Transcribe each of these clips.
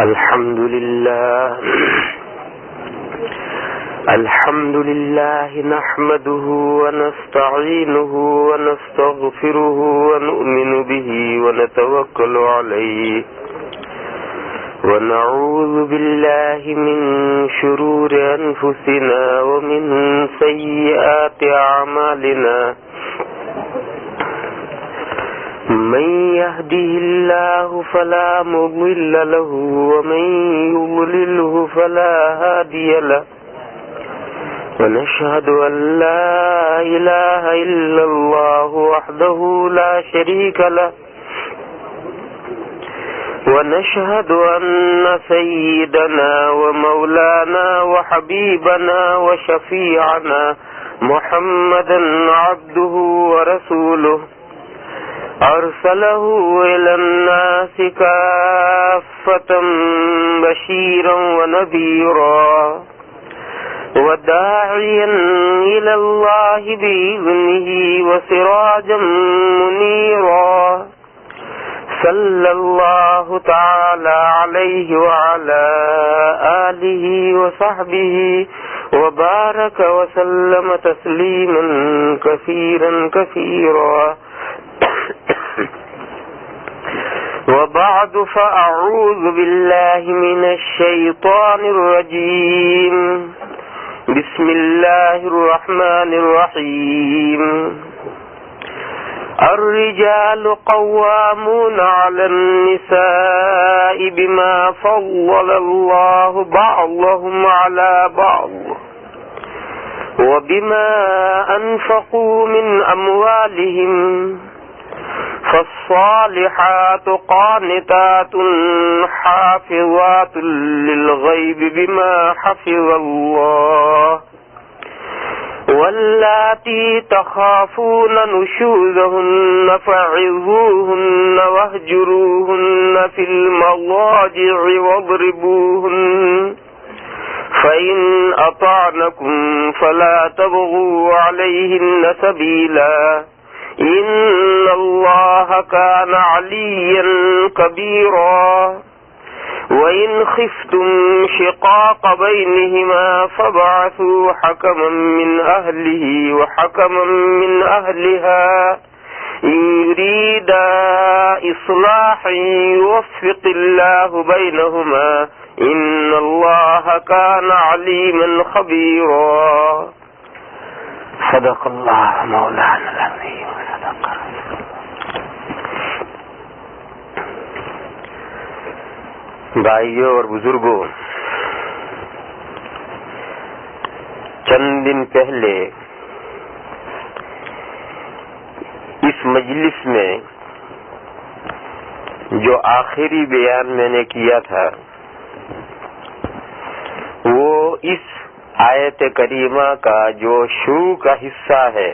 الحمد لله نحمده ونستعينه ونستغفره ونؤمن به ونتوكل عليه ونعوذ بالله من شرور أنفسنا ومن سيئات أعمالنا من يهده الله فلا مضل له ومن يضلله فلا هادي له ونشهد أن لا إله إلا الله وحده لا شريك له ونشهد أن سيدنا ومولانا وحبيبنا وشفيعنا محمدا عبده ورسوله أرسله إلى الناس كافة بشيرا ونذيرا وداعيا إلى الله بإذنه وسراجا منيرا صلى الله تعالى عليه وعلى آله وصحبه وبارك وسلم تسليما كثيرا كثيرا وبعد فأعوذ بالله من الشيطان الرجيم بسم الله الرحمن الرحيم الرجال قوامون على النساء بما فضل الله بعضهم على بعض وبما أنفقوا من أموالهم فالصالحات قانتات حافظات للغيب بما حفظ الله واللاتي تخافون نشوزهن فعظوهن واهجروهن في المضاجع واضربوهن فإن أطعنكم فلا تبغوا عليهن سبيلا إن الله كان عليا كبيرا وإن خفتم شقاق بينهما فابعثوا حكما من أهله وحكما من أهلها إن يريدا إصلاحا يوفق الله بينهما إن الله كان عليما خبيرا صدق اللہ مولانا العظیم صدق رسول۔ بھائیوں اور بزرگوں، چند دن پہلے اس مجلس میں جو آخری بیان میں نے کیا تھا وہ اس آیت کریمہ کا جو شروع کا حصہ ہے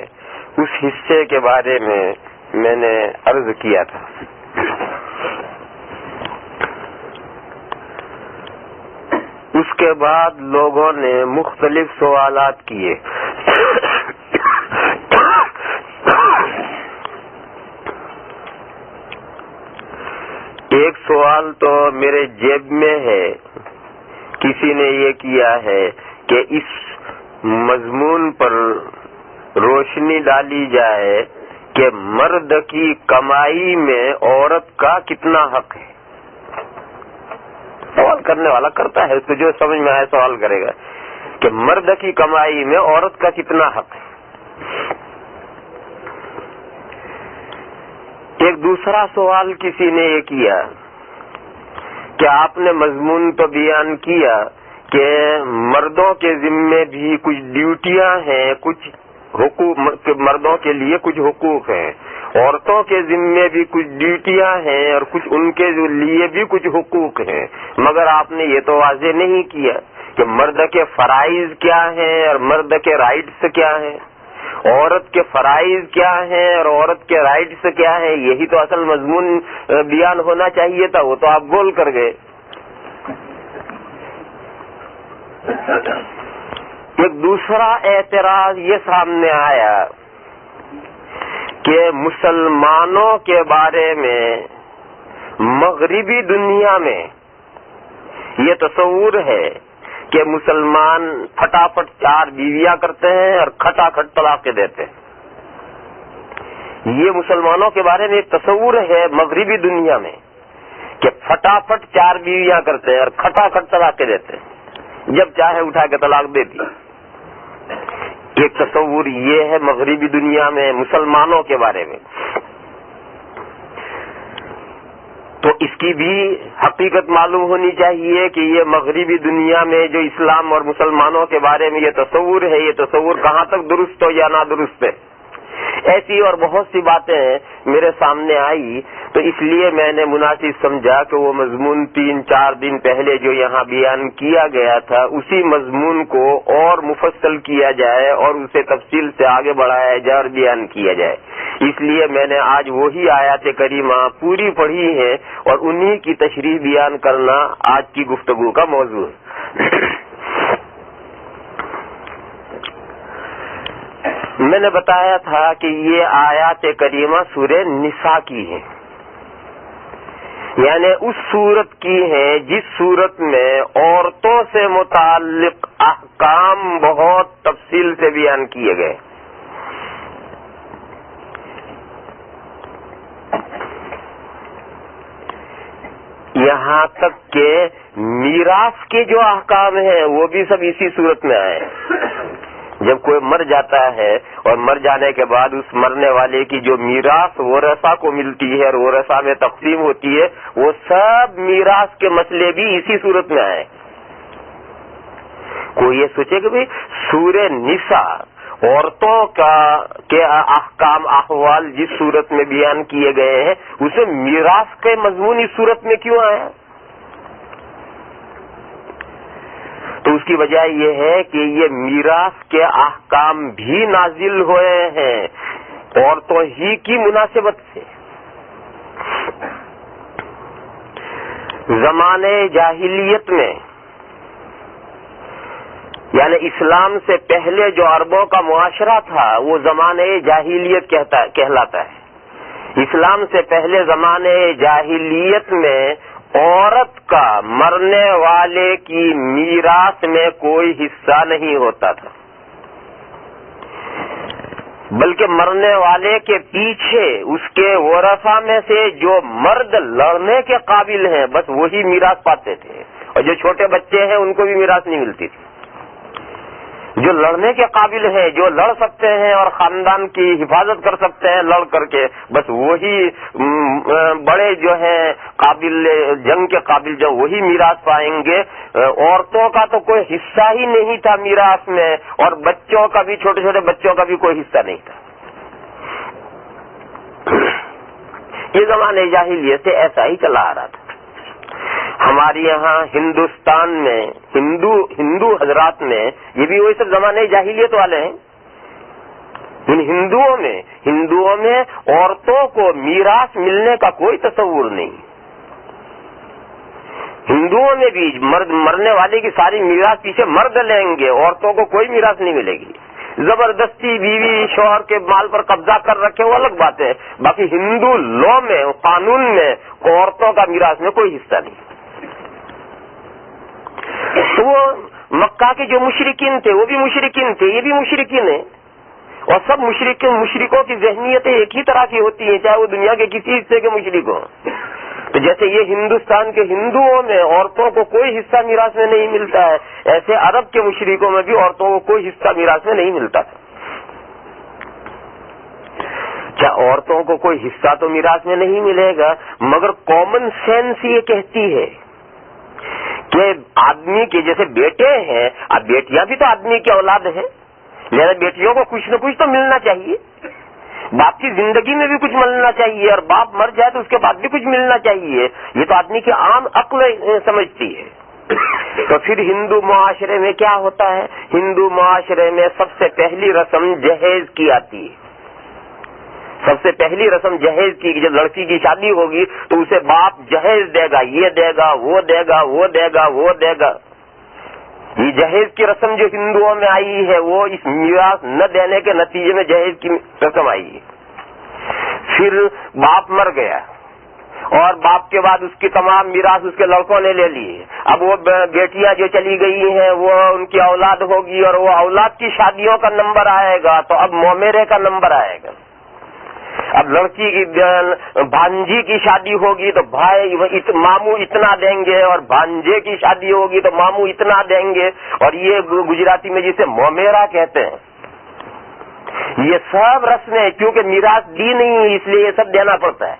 اس حصے کے بارے میں نے عرض کیا تھا۔ اس کے بعد لوگوں نے مختلف سوالات کیے۔ ایک سوال تو میرے جیب میں ہے، کسی نے یہ کیا ہے کہ اس مضمون پر روشنی ڈالی جائے کہ مرد کی کمائی میں عورت کا کتنا حق ہے۔ سوال کرنے والا کرتا ہے تو جو سمجھ میں آئے سوال کرے گا کہ مرد کی کمائی میں عورت کا کتنا حق ہے۔ ایک دوسرا سوال کسی نے یہ کیا کہ آپ نے مضمون تو بیان کیا کہ مردوں کے ذمے بھی کچھ ڈیوٹیاں ہیں، کچھ حقوق، مردوں کے لیے کچھ حقوق ہیں، عورتوں کے ذمے بھی کچھ ڈیوٹیاں ہیں اور کچھ ان کے لیے بھی کچھ حقوق ہیں، مگر آپ نے یہ تو واضح نہیں کیا کہ مرد کے فرائض کیا ہیں اور مرد کے رائٹس کیا ہیں، عورت کے فرائض کیا ہیں اور عورت کے رائٹس کیا ہیں۔ یہی تو اصل مضمون بیان ہونا چاہیے تھا، وہ تو آپ بول کر گئے۔ ایک دوسرا اعتراض یہ سامنے آیا کہ مسلمانوں کے بارے میں مغربی دنیا میں یہ تصور ہے کہ مسلمان پھٹافٹ 4 بیویاں کرتے ہیں اور کھٹاکھٹ طلاقیں دیتے ہیں. یہ مسلمانوں کے بارے میں ایک تصور ہے مغربی دنیا میں کہ پھٹافٹ 4 بیویاں کرتے ہیں اور کھٹاکھٹ طلاقیں دیتے ہیں، جب چاہے اٹھا کے طلاق دے دی. ایک تصور یہ ہے مغربی دنیا میں مسلمانوں کے بارے میں. تو اس کی بھی حقیقت معلوم ہونی چاہیے کہ یہ مغربی دنیا میں جو اسلام اور مسلمانوں کے بارے میں یہ تصور ہے، یہ تصور کہاں تک درست ہو یا نادرست ہے. ایسی اور بہت سی باتیں میرے سامنے آئی، تو اس لیے میں نے مناسب سمجھا کہ وہ مضمون 3-4 دن پہلے جو یہاں بیان کیا گیا تھا اسی مضمون کو اور مفصل کیا جائے اور اسے تفصیل سے آگے بڑھایا جائے اور بیان کیا جائے. اس لیے میں نے آج وہی آیات کریمہ پوری پڑھی ہے اور انہی کی تشریح بیان کرنا آج کی گفتگو کا موضوع ہے. میں نے بتایا تھا کہ یہ آیات کریمہ سورہ نساء کی ہے، یعنی اس سورت کی ہے جس سورت میں عورتوں سے متعلق احکام بہت تفصیل سے بیان کیے گئے. یہاں تک کہ میراث کے جو احکام ہیں وہ بھی سب اسی صورت میں آئے. جب کوئی مر جاتا ہے اور مر جانے کے بعد اس مرنے والے کی جو میراث ورثہ کو ملتی ہے اور ورثہ میں تقسیم ہوتی ہے، وہ سب میراث کے مسئلے بھی اسی صورت میں آئے. کوئی یہ سوچے کہ بھئی سورہ نساء عورتوں کے احکام احوال جس صورت میں بیان کیے گئے ہیں اسے میراث کے مضمون اس صورت میں کیوں آیا؟ تو اس کی وجہ یہ ہے کہ یہ میراث کے احکام بھی نازل ہوئے ہیں عورتوں ہی کی مناسبت سے. زمانے جاہلیت میں، یعنی اسلام سے پہلے جو عربوں کا معاشرہ تھا وہ زمانے جاہلیت کہلاتا ہے. اسلام سے پہلے زمانے جاہلیت میں عورت کا مرنے والے کی میراث میں کوئی حصہ نہیں ہوتا تھا، بلکہ مرنے والے کے پیچھے اس کے ورثہ میں سے جو مرد لڑنے کے قابل ہیں بس وہی میراث پاتے تھے، اور جو چھوٹے بچے ہیں ان کو بھی میراث نہیں ملتی تھی. جو لڑنے کے قابل ہیں، جو لڑ سکتے ہیں اور خاندان کی حفاظت کر سکتے ہیں لڑ کر کے، بس وہی بڑے جو ہیں قابل جنگ کے قابل جو وہی میراث پائیں گے. عورتوں کا تو کوئی حصہ ہی نہیں تھا میراث میں، اور بچوں کا بھی، چھوٹے چھوٹے بچوں کا بھی کوئی حصہ نہیں تھا. یہ زمانے جاہلیت سے ایسا ہی چلا آ رہا تھا. ہمارے یہاں ہندوستان میں ہندو حضرات میں یہ بھی وہی سب زمانے جاہلیت والے ہیں. ان ہندوؤں میں عورتوں کو میراث ملنے کا کوئی تصور نہیں. ہندوؤں میں بھی مرنے والے کی ساری میراث پیچھے مرد لیں گے، عورتوں کو کوئی میراث نہیں ملے گی. زبردستی بیوی شوہر کے مال پر قبضہ کر رکھے وہ الگ بات ہے، باقی ہندو لا میں، قانون میں عورتوں کا میراث میں کوئی حصہ نہیں. تو وہ مکہ کے جو مشرکین تھے وہ بھی مشرکین تھے، یہ بھی مشرکین ہیں، اور سب مشرکوں کی ذہنیتیں ایک ہی طرح کی ہوتی ہیں، چاہے وہ دنیا کے کسی حصے کے مشرک ہوں. تو جیسے یہ ہندوستان کے ہندوؤں میں عورتوں کو کوئی حصہ میراث میں نہیں ملتا ہے، ایسے عرب کے مشرکوں میں بھی عورتوں کو کوئی حصہ میراث میں نہیں ملتا. کیا عورتوں کو کوئی حصہ تو میراث میں نہیں ملے گا، مگر کامن سینس یہ کہتی ہے کہ آدمی کے جیسے بیٹے ہیں، اب بیٹیاں بھی تو آدمی کی اولاد ہیں، لہذا بیٹیوں کو کچھ نہ کچھ تو ملنا چاہیے. باپ کی زندگی میں بھی کچھ ملنا چاہیے، اور باپ مر جائے تو اس کے بعد بھی کچھ ملنا چاہیے. یہ تو آدمی کی عام عقل سمجھتی ہے. تو پھر ہندو معاشرے میں کیا ہوتا ہے؟ ہندو معاشرے میں سب سے پہلی رسم جہیز کی آتی ہے. سب سے پہلی رسم جہیز کی، جب لڑکی کی شادی ہوگی تو اسے باپ جہیز دے گا، یہ دے گا، وہ دے گا، وہ دے گا، وہ دے گا. یہ جہیز کی رسم جو ہندوؤں میں آئی ہے وہ اس میراث نہ دینے کے نتیجے میں جہیز کی رسم آئی ہے. پھر باپ مر گیا اور باپ کے بعد اس کی تمام میراث اس کے لڑکوں نے لے لی. اب وہ بیٹیاں جو چلی گئی ہیں وہ ان کی اولاد ہوگی اور وہ اولاد کی شادیوں کا نمبر آئے گا تو اب مومیرے کا نمبر آئے گا. اب لڑکی کی بھانجی کی شادی ہوگی تو بھائی ماموں اتنا دیں گے اور بھانجے کی شادی ہوگی تو ماموں اتنا دیں گے. اور یہ گجراتی میں جسے مومیرا کہتے ہیں. یہ سب رسمیں کیونکہ میراث دی نہیں ہے اس لیے یہ سب دینا پڑتا ہے.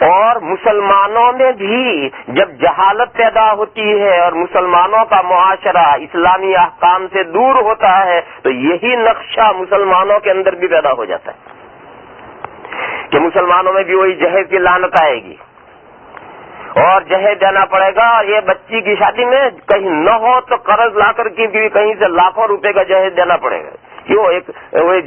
اور مسلمانوں میں بھی جب جہالت پیدا ہوتی ہے اور مسلمانوں کا معاشرہ اسلامی احکام سے دور ہوتا ہے تو یہی نقشہ مسلمانوں کے اندر بھی پیدا ہو جاتا ہے کہ مسلمانوں میں بھی وہی جہیز کی لعنت آئے گی اور جہیز دینا پڑے گا. اور یہ بچی کی شادی میں کہیں نہ ہو تو قرض لا کر کے بھی کہیں سے لاکھوں روپے کا جہیز دینا پڑے گا. کیوں؟ ایک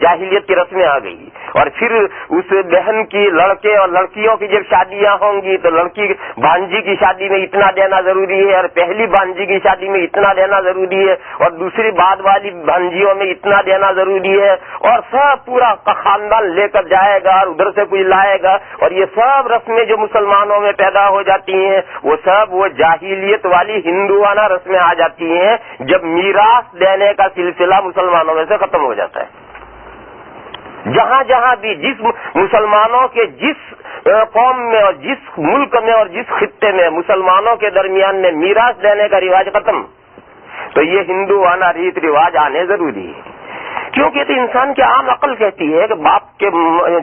جاہلیت کی رسمیں آ گئی. اور پھر اس بہن کی لڑکے اور لڑکیوں کی جب شادیاں ہوں گی تو لڑکی بھانجی کی شادی میں اتنا دینا ضروری ہے اور پہلی بھانجی کی شادی میں اتنا دینا ضروری ہے اور دوسری بعد والی بھانجیوں میں اتنا دینا ضروری ہے. اور سب پورا خاندان لے کر جائے گا اور ادھر سے کچھ لائے گا. اور یہ سب رسمیں جو مسلمانوں میں پیدا ہو جاتی ہیں وہ سب وہ جاہلیت والی ہندوانہ رسمیں آ جاتی ہیں جب میراث دینے کا سلسلہ مسلمانوں میں سے ختم ہو جاتا ہے. جہاں جہاں بھی جس مسلمانوں کے جس قوم میں اور جس ملک میں اور جس خطے میں مسلمانوں کے درمیان میں میراث دینے کا رواج ختم تو یہ ہندوانہ ریت رواج آنے ضروری ہے. کیونکہ تو انسان کی عام عقل کہتی ہے کہ باپ کے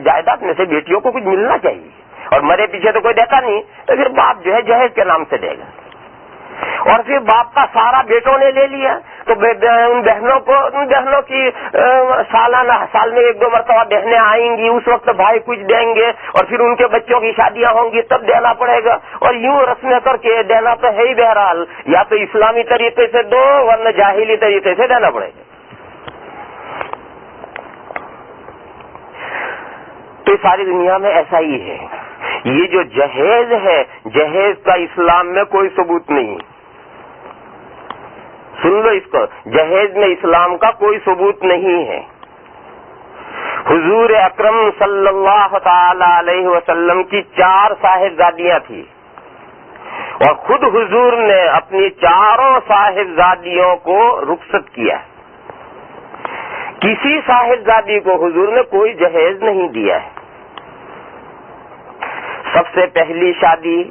جائیداد میں سے بیٹیوں کو کچھ ملنا چاہیے اور مرے پیچھے تو کوئی دیتا نہیں تو پھر باپ جو ہے جہیز کے نام سے دے گا. اور پھر باپ کا سارا بیٹوں نے لے لیا تو ان بہنوں کی سالانہ سال میں 1-2 مرتبہ بہنیں آئیں گی اس وقت بھائی کچھ دیں گے اور پھر ان کے بچوں کی شادیاں ہوں گی تب دینا پڑے گا. اور یوں رسمیں کر کے دینا تو ہے ہی. بہرحال یا تو اسلامی طریقے سے دو ورنہ جاہلی طریقے سے دینا پڑے گا. تو ساری دنیا میں ایسا ہی ہے. یہ جو جہیز ہے جہیز کا اسلام میں کوئی ثبوت نہیں. سن لو اس کو, جہیز میں اسلام کا کوئی ثبوت نہیں ہے. حضور اکرم صلی اللہ تعالی علیہ وسلم کی 4 صاحبزادیاں تھیں اور خود حضور نے اپنی 4 صاحبزادیوں کو رخصت کیا. کسی صاحبزادی کو حضور نے کوئی جہیز نہیں دیا ہے. سب سے پہلی شادی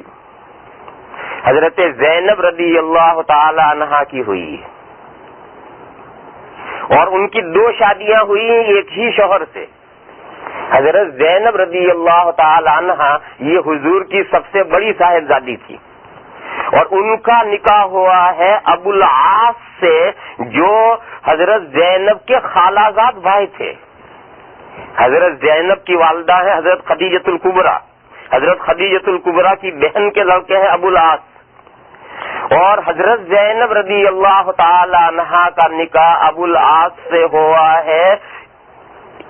حضرت زینب رضی اللہ تعالی عنہا کی ہوئی اور ان کی 2 شادیاں ہوئی ایک ہی شوہر سے. حضرت زینب رضی اللہ تعالی عنہا یہ حضور کی سب سے بڑی صاحبزادی تھی اور ان کا نکاح ہوا ہے ابو العاص سے جو حضرت زینب کے خالہ زاد بھائی تھے. حضرت زینب کی والدہ ہے حضرت خدیجۃ الکبریٰ. حضرت خدیجۃ الکبریٰ کی بہن کے لڑکے ہیں ابو العاص اور حضرت زینب رضی اللہ تعالی عنہا کا نکاح ابو العاص سے ہوا ہے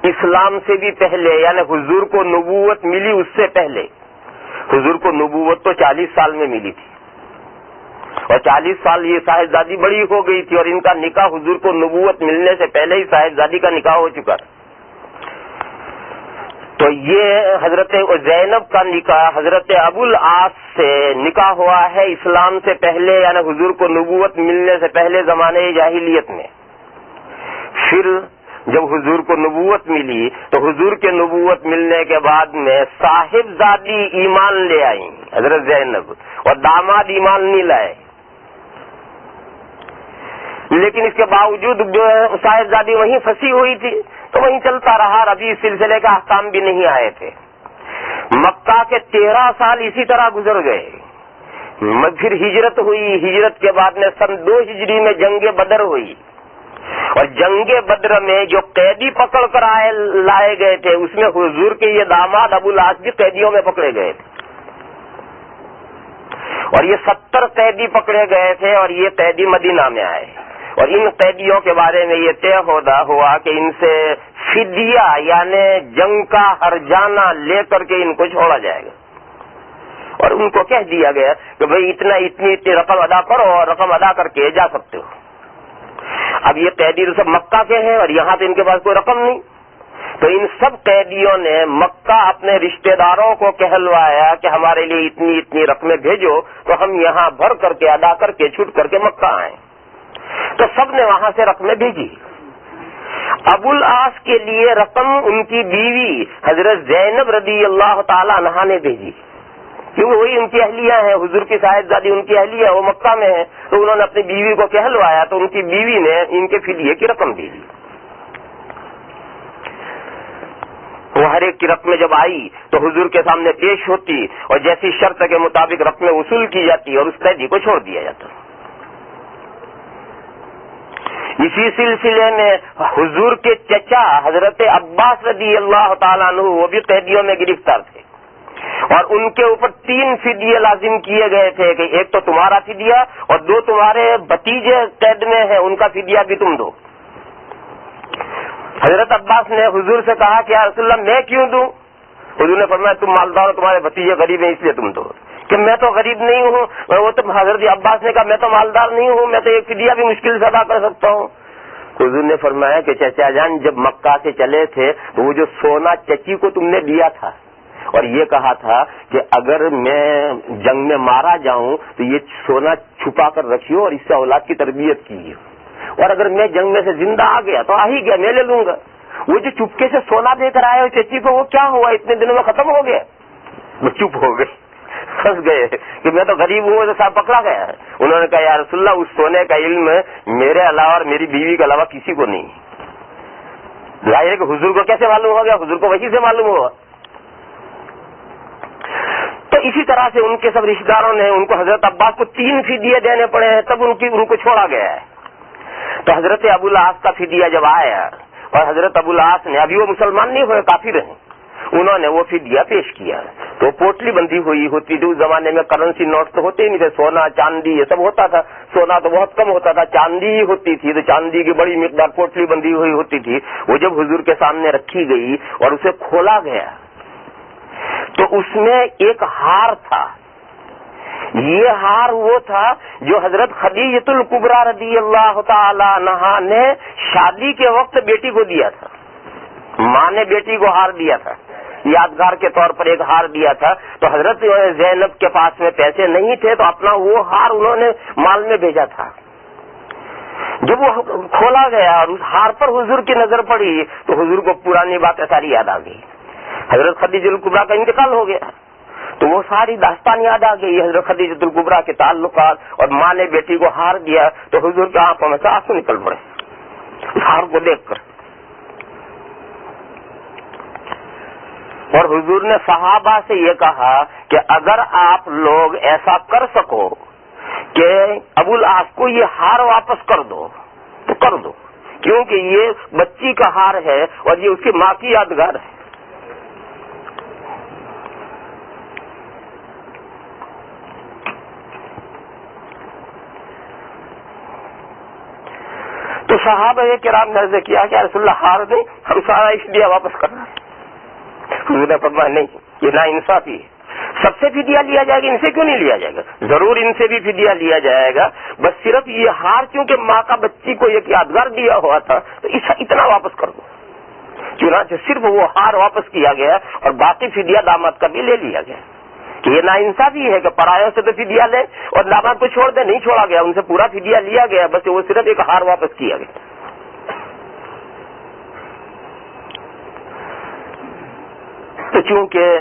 اسلام سے بھی پہلے, یعنی حضور کو نبوت ملی اس سے پہلے. حضور کو نبوت تو 40 سال میں ملی تھی اور 40 سال یہ صاحبزادی بڑی ہو گئی تھی اور ان کا نکاح حضور کو نبوت ملنے سے پہلے ہی صاحبزادی کا نکاح ہو چکا. تو یہ حضرت زینب کا نکاح حضرت ابو العاص سے نکاح ہوا ہے اسلام سے پہلے, یعنی حضور کو نبوت ملنے سے پہلے زمانے جاہلیت میں. پھر جب حضور کو نبوت ملی تو حضور کے نبوت ملنے کے بعد میں صاحبزادی ایمان لے آئی حضرت زینب اور داماد ایمان نہیں لائے. لیکن اس کے باوجود صاحبزادی وہیں پھنسی ہوئی تھی تو وہیں چلتا رہا. ابھی اس سلسلے کا احکام بھی نہیں آئے تھے. مکہ کے 13 سال اسی طرح گزر گئے. پھر ہجرت ہوئی. ہجرت کے بعد میں سن 2 ہجری میں جنگ بدر ہوئی اور جنگ بدر میں جو قیدی پکڑ کر لائے گئے تھے اس میں حضور کے یہ داماد ابو العاص بھی قیدیوں میں پکڑے گئے تھے اور یہ 70 قیدی پکڑے گئے تھے اور یہ قیدی مدینہ میں آئے اور ان قیدیوں کے بارے میں یہ طے ہوا کہ ان سے فدیہ یعنی جنگ کا ہرجانہ لے کر کے ان کو چھوڑا جائے گا اور ان کو کہہ دیا گیا کہ بھئی اتنی رقم ادا کرو اور رقم ادا کر کے جا سکتے ہو. اب یہ قیدی تو سب مکہ کے ہیں اور یہاں تو ان کے پاس کوئی رقم نہیں تو ان سب قیدیوں نے مکہ اپنے رشتہ داروں کو کہلوایا کہ ہمارے لیے اتنی اتنی رقمیں بھیجو تو ہم یہاں بھر کر کے ادا کر کے چھوٹ کر کے مکہ آئیں. تو سب نے وہاں سے رقمیں بھیجی. ابو العاص کے لیے رقم ان کی بیوی حضرت زینب رضی اللہ تعالی عنہا نے بھیجی، کیونکہ وہی ان کی اہلیہ ہیں، حضور کی صاحبزادی ان کی اہلیہ، وہ مکہ میں ہے. تو انہوں نے اپنی بیوی کو کہلوایا تو ان کی بیوی نے ان کے فدیے کی رقم بھیجی. وہ ہر ایک کی رقمیں جب آئی تو حضور کے سامنے پیش ہوتی اور جیسی شرط کے مطابق رقمیں وصول کی جاتی اور اس قیدی کو چھوڑ دیا جاتا. اسی سلسلے میں حضور کے چچا حضرت عباس رضی اللہ تعالیٰ عنہ وہ بھی قیدیوں میں گرفتار تھے اور ان کے اوپر 3 فدیے لازم کیے گئے تھے کہ ایک تو تمہارا فدیہ اور 2 تمہارے بھتیجے قید میں ہیں ان کا فدیہ بھی تم دو. حضرت عباس نے حضور سے کہا کہ یا رسول اللہ میں کیوں دوں؟ حضور نے فرمایا تم مالدار ہو، تمہارے بھتیجے غریب ہیں اس لیے تم دو. کہ میں تو غریب نہیں ہوں. وہ تو حضرت عباس نے کہا میں تو مالدار نہیں ہوں، میں تو ایک فدیہ بھی مشکل سے ادا کر سکتا ہوں. حضور نے فرمایا کہ چچا جان جب مکہ سے چلے تھے تو وہ جو سونا چچی کو تم نے دیا تھا اور یہ کہا تھا کہ اگر میں جنگ میں مارا جاؤں تو یہ سونا چھپا کر رکھیو اور اس سے اولاد کی تربیت کیجیے، اور اگر میں جنگ میں سے زندہ آ گیا تو آ ہی گیا، میں لے لوں گا. وہ جو چپکے سے سونا دے کر آئے ہو چچی کو وہ کیا ہوا؟ اتنے دنوں میں ختم ہو گیا. وہ چپ ہو گئے، پھنس گئے کہ میں تو غریب ہوں، تو صاحب پکڑا گیا. انہوں نے کہا یا رسول اللہ اس سونے کا علم میرے علاوہ اور میری بیوی کے علاوہ کسی کو نہیں. ظاہر ہے کہ حضور کو کیسے معلوم ہو گیا؟ حضور کو وہی سے معلوم ہوا. تو اسی طرح سے ان کے سب رشتہ داروں نے ان کو حضرت عباس کو 3 فدیے دینے پڑے ہیں، تب ان کو چھوڑا گیا ہے. تو حضرت ابو العاص کا فدیہ جب آیا اور حضرت ابو العاص نے، ابھی وہ مسلمان نہیں ہوئے، کافر ہیں، انہوں نے وہ فدیہ پیش کیا. تو پوٹلی بندھی ہوئی ہوتی تھی. اس زمانے میں کرنسی نوٹ تو ہوتے ہی نہیں تھے، سونا چاندی یہ سب ہوتا تھا. سونا تو بہت کم ہوتا تھا، چاندی ہی ہوتی تھی. تو چاندی کی بڑی مقدار پوٹلی بندھی ہوئی ہوتی تھی. وہ جب حضور کے سامنے رکھی گئی اور اسے کھولا گیا تو اس میں ایک ہار تھا. یہ ہار وہ تھا جو حضرت خدیجۃ الکبریٰ رضی اللہ تعالی عنہا نے شادی کے وقت بیٹی کو دیا تھا. ماں نے بیٹی کو ہار دیا تھا، یادگار کے طور پر ایک ہار دیا تھا. تو حضرت زینب کے پاس میں پیسے نہیں تھے تو اپنا وہ ہار انہوں نے مال میں بھیجا تھا. جب وہ کھولا گیا اور اس ہار پر حضور کی نظر پڑی تو حضور کو پرانی باتیں ساری یاد آ گئی. حضرت خدیجۃ الکبریٰ کا انتقال ہو گیا تو وہ ساری داستان یاد آ گئی، حضرت خدیجۃ الکبریٰ کے تعلقات، اور ماں نے بیٹی کو ہار دیا تو حضور کی آنکھوں میں سے آنسو نکل پڑے اس ہار کو دیکھ کر. اور حضور نے صحابہ سے یہ کہا کہ اگر آپ لوگ ایسا کر سکو کہ ابو العاص کو یہ ہار واپس کر دو تو کر دو، کیونکہ یہ بچی کا ہار ہے اور یہ اس کی ماں کی یادگار ہے. تو صحابہ کرام نے عرض کیا کہ رسول اللہ ہار نہیں، ہم سارا اس لیے واپس کرنا ہے. حضور نے فرمایا نہیں، یہ نا انصافی ہے. سب سے فدیہ لیا جائے گا، ان سے کیوں نہیں لیا جائے گا؟ ضرور ان سے بھی فدیہ لیا جائے گا، بس صرف یہ ہار چونکہ ماں کا بچی کو ایک یادگار دیا ہوا تھا تو اتنا واپس کر دو. چنانچہ صرف وہ ہار واپس کیا گیا اور باقی فدیہ داماد کا بھی لے لیا گیا. کہ یہ نا انصافی ہے کہ پرایوں سے تو فدیہ لے اور داماد کو چھوڑ دے. نہیں چھوڑا گیا، ان سے پورا فدیہ لیا گیا، بس وہ صرف ایک ہار واپس کیا گیا. تو چونکہ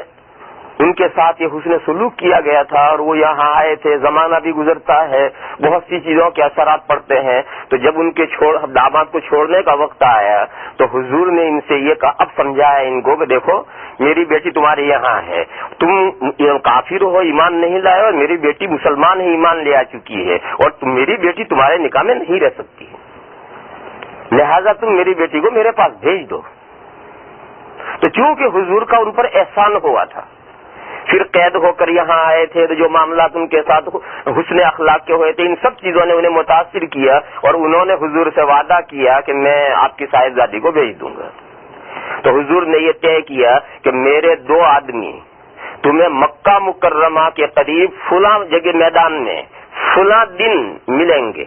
ان کے ساتھ یہ حسن سلوک کیا گیا تھا اور وہ یہاں آئے تھے، زمانہ بھی گزرتا ہے، بہت سی چیزوں کے اثرات پڑتے ہیں. تو جب ان کے داماد کو چھوڑنے کا وقت آیا تو حضور نے ان سے یہ کہا، اب سمجھایا ان کو کہ دیکھو میری بیٹی تمہارے یہاں ہے، تم کافر ہو، ایمان نہیں لائے، اور میری بیٹی مسلمان ہے، ایمان لے آ چکی ہے، اور میری بیٹی تمہارے نکاح میں نہیں رہ سکتی، لہذا تم میری بیٹی کو میرے پاس بھیج دو. تو چونکہ حضور کا ان پر احسان ہوا تھا، پھر قید ہو کر یہاں آئے تھے تو جو معاملات ان کے ساتھ حسن اخلاق کے ہوئے تھے، ان سب چیزوں نے انہیں متاثر کیا اور انہوں نے حضور سے وعدہ کیا کہ میں آپ کی صاحبزادی کو بھیج دوں گا. تو حضور نے یہ طے کیا کہ میرے 2 آدمی تمہیں مکہ مکرمہ کے قریب فلاں جگہ میدان میں فلاں دن ملیں گے.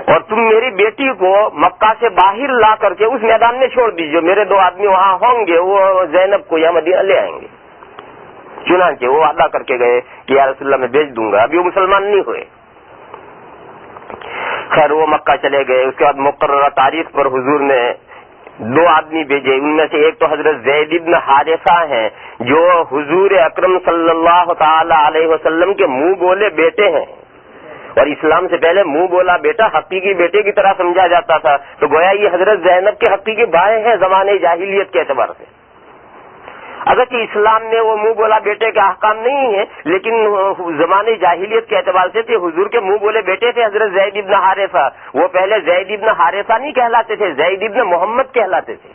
اور تم میری بیٹی کو مکہ سے باہر لا کر کے اس میدان میں چھوڑ دیجیے، میرے 2 آدمی وہاں ہوں گے، وہ زینب کو یا مدینہ لے آئیں گے۔ چنانچہ وہ وعدہ کر کے گئے کہ یا رسول اللہ میں بھیج دوں گا، ابھی وہ مسلمان نہیں ہوئے۔ خیر وہ مکہ چلے گئے۔ اس کے بعد مقررہ تاریخ پر حضور نے 2 آدمی بھیجے، ان میں سے ایک تو حضرت زید بن حارثہ ہیں جو حضور اکرم صلی اللہ تعالی علیہ وسلم کے منہ بولے بیٹے ہیں، اور اسلام سے پہلے منہ بولا بیٹا حقیقی بیٹے کی طرح سمجھا جاتا تھا، تو گویا یہ حضرت زینب کے حقیقی بھائی ہیں زمانے جاہلیت کے اعتبار سے۔ اگرچہ اسلام میں وہ منہ بولا بیٹے کے احکام نہیں ہیں، لیکن زمانے جاہلیت کے اعتبار سے تھے، حضور کے منہ بولے بیٹے تھے حضرت زید بن حارثہ۔ وہ پہلے زید بن حارثہ نہیں کہلاتے تھے، زید بن محمد کہلاتے تھے،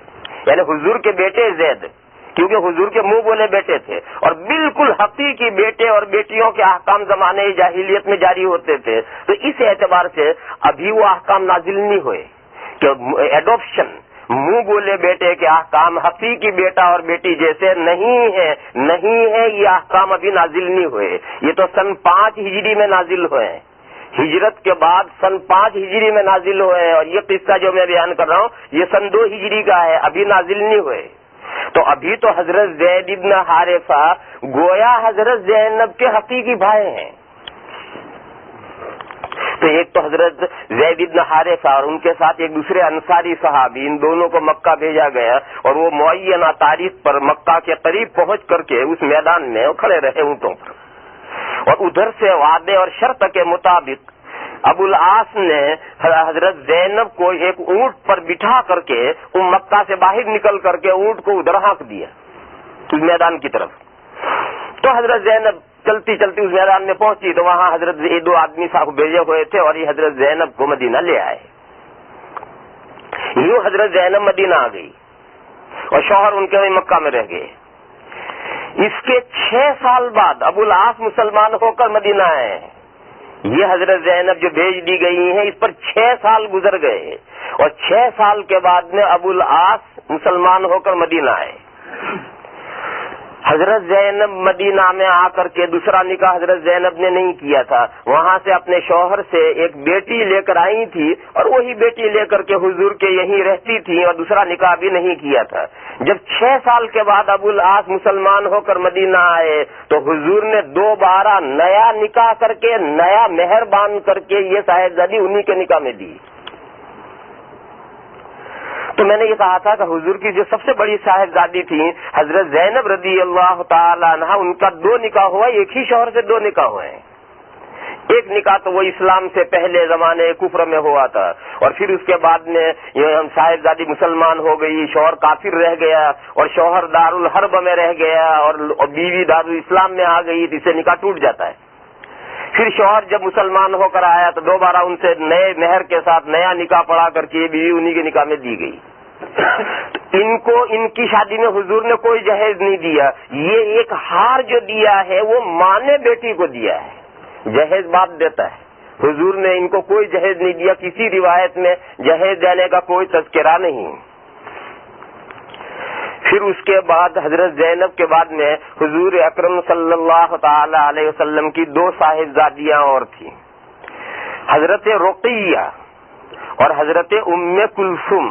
یعنی حضور کے بیٹے زید، کیونکہ حضور کے منہ بولے بیٹے تھے، اور بالکل حقیقی بیٹے اور بیٹیوں کے احکام زمانے جاہلیت میں جاری ہوتے تھے۔ تو اس اعتبار سے ابھی وہ احکام نازل نہیں ہوئے کہ ایڈopشن، منہ بولے بیٹے کے احکام حقیقی بیٹا اور بیٹی جیسے نہیں ہے، یہ احکام ابھی نازل نہیں ہوئے۔ یہ تو سن 5 ہجری میں نازل ہوئے ہیں، ہجرت کے بعد سن 5 ہجری میں نازل ہوئے ہیں، اور یہ قصہ جو میں بیان کر رہا ہوں یہ سن 2 ہجری کا ہے، ابھی نازل نہیں ہوئے۔ تو ابھی تو حضرت زید بن حارثہ گویا حضرت زینب کے حقیقی بھائی ہیں۔ تو ایک تو حضرت زید بن حارثہ اور ان کے ساتھ ایک دوسرے انصاری صحابی، ان دونوں کو مکہ بھیجا گیا، اور وہ معینہ تاریخ پر مکہ کے قریب پہنچ کر کے اس میدان میں کھڑے رہے اونٹوں پر، اور ادھر سے وعدے اور شرط کے مطابق ابو العاص نے حضرت زینب کو ایک اونٹ پر بٹھا کر کے مکہ سے باہر نکل کر کے اونٹ کو ادھر ہانک دیا اس میدان کی طرف۔ تو حضرت زینب چلتی چلتی اس میدان میں پہنچی، تو وہاں حضرت 2 آدمی صاحب بھیجے ہوئے تھے، اور یہ حضرت زینب کو مدینہ لے آئے۔ یوں حضرت زینب مدینہ آ گئی، اور شوہر ان کے وہیں مکہ میں رہ گئے۔ اس کے 6 سال بعد ابو العاص مسلمان ہو کر مدینہ آئے۔ یہ حضرت زینب جو بھیج دی گئی ہیں، اس پر 6 سال گزر گئے، اور 6 سال کے بعد میں ابو العاص مسلمان ہو کر مدینہ آئے۔ حضرت زینب مدینہ میں آ کر کے دوسرا نکاح حضرت زینب نے نہیں کیا تھا، وہاں سے اپنے شوہر سے ایک بیٹی لے کر آئی تھی، اور وہی بیٹی لے کر کے حضور کے یہیں رہتی تھی، اور دوسرا نکاح بھی نہیں کیا تھا۔ جب 6 سال کے بعد ابو العاص مسلمان ہو کر مدینہ آئے، تو حضور نے دوبارہ نیا نکاح کر کے نیا مہر باندھ کر کے یہ صاحبزادی انہی کے نکاح میں دی۔ تو میں نے یہ کہا تھا کہ حضور کی جو سب سے بڑی صاحبزادی تھی حضرت زینب رضی اللہ تعالی عنہا، ان کا 2 نکاح ہوا، ایک ہی شوہر سے 2 نکاح ہوئے ہیں۔ ایک نکاح تو وہ اسلام سے پہلے زمانے کفر میں ہوا تھا، اور پھر اس کے بعد میں صاحبزادی مسلمان ہو گئی، شوہر کافر رہ گیا، اور شوہر دارالحرب میں رہ گیا، اور بیوی دارالاسلام میں آ گئی، تو اس سے نکاح ٹوٹ جاتا ہے۔ پھر شوہر جب مسلمان ہو کر آیا تو دوبارہ ان سے نئے مہر کے ساتھ نیا نکاح پڑھا کر کے بیوی انہی کے نکاح میں دی گئی۔ ان کو ان کی شادی میں حضور نے کوئی جہیز نہیں دیا، یہ ایک ہار جو دیا ہے وہ ماں نے بیٹی کو دیا ہے، جہیز باپ دیتا ہے، حضور نے ان کو کوئی جہیز نہیں دیا، کسی روایت میں جہیز دینے کا کوئی تذکرہ نہیں۔ پھر اس کے بعد حضرت زینب کے بعد میں حضور اکرم صلی اللہ تعالی علیہ وسلم کی 2 صاحبزادیاں اور تھیں، حضرت رقیہ اور حضرت ام کلثوم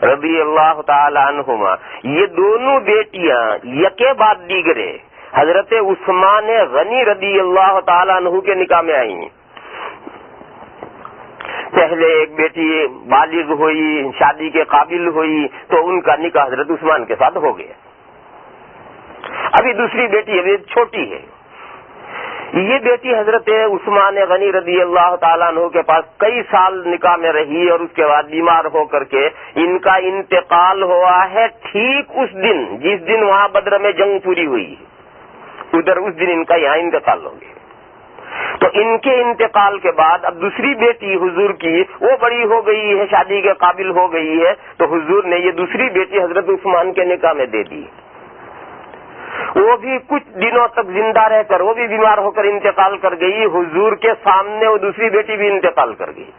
رضی اللہ تعالی عنہما۔ یہ دونوں بیٹیاں یکے بعد دیگرے حضرت عثمان غنی رضی اللہ تعالی عنہ کے نکاح میں آئیں۔ پہلے ایک بیٹی بالغ ہوئی، شادی کے قابل ہوئی، تو ان کا نکاح حضرت عثمان کے ساتھ ہو گیا۔ ابھی دوسری بیٹی ابھی چھوٹی ہے، یہ بیٹی حضرت عثمان غنی رضی اللہ تعالیٰ عنہ کے پاس کئی سال نکاح میں رہی، اور اس کے بعد بیمار ہو کر کے ان کا انتقال ہوا ہے ٹھیک اس دن جس دن وہاں بدر میں جنگ پوری ہوئی، ادھر اس دن ان کا یہاں انتقال ہو گیا۔ تو ان کے انتقال کے بعد اب دوسری بیٹی حضور کی وہ بڑی ہو گئی ہے، شادی کے قابل ہو گئی ہے، تو حضور نے یہ دوسری بیٹی حضرت عثمان کے نکاح میں دے دی۔ وہ بھی کچھ دنوں تک زندہ رہ کر وہ بھی بیمار ہو کر انتقال کر گئی، حضور کے سامنے وہ دوسری بیٹی بھی انتقال کر گئی۔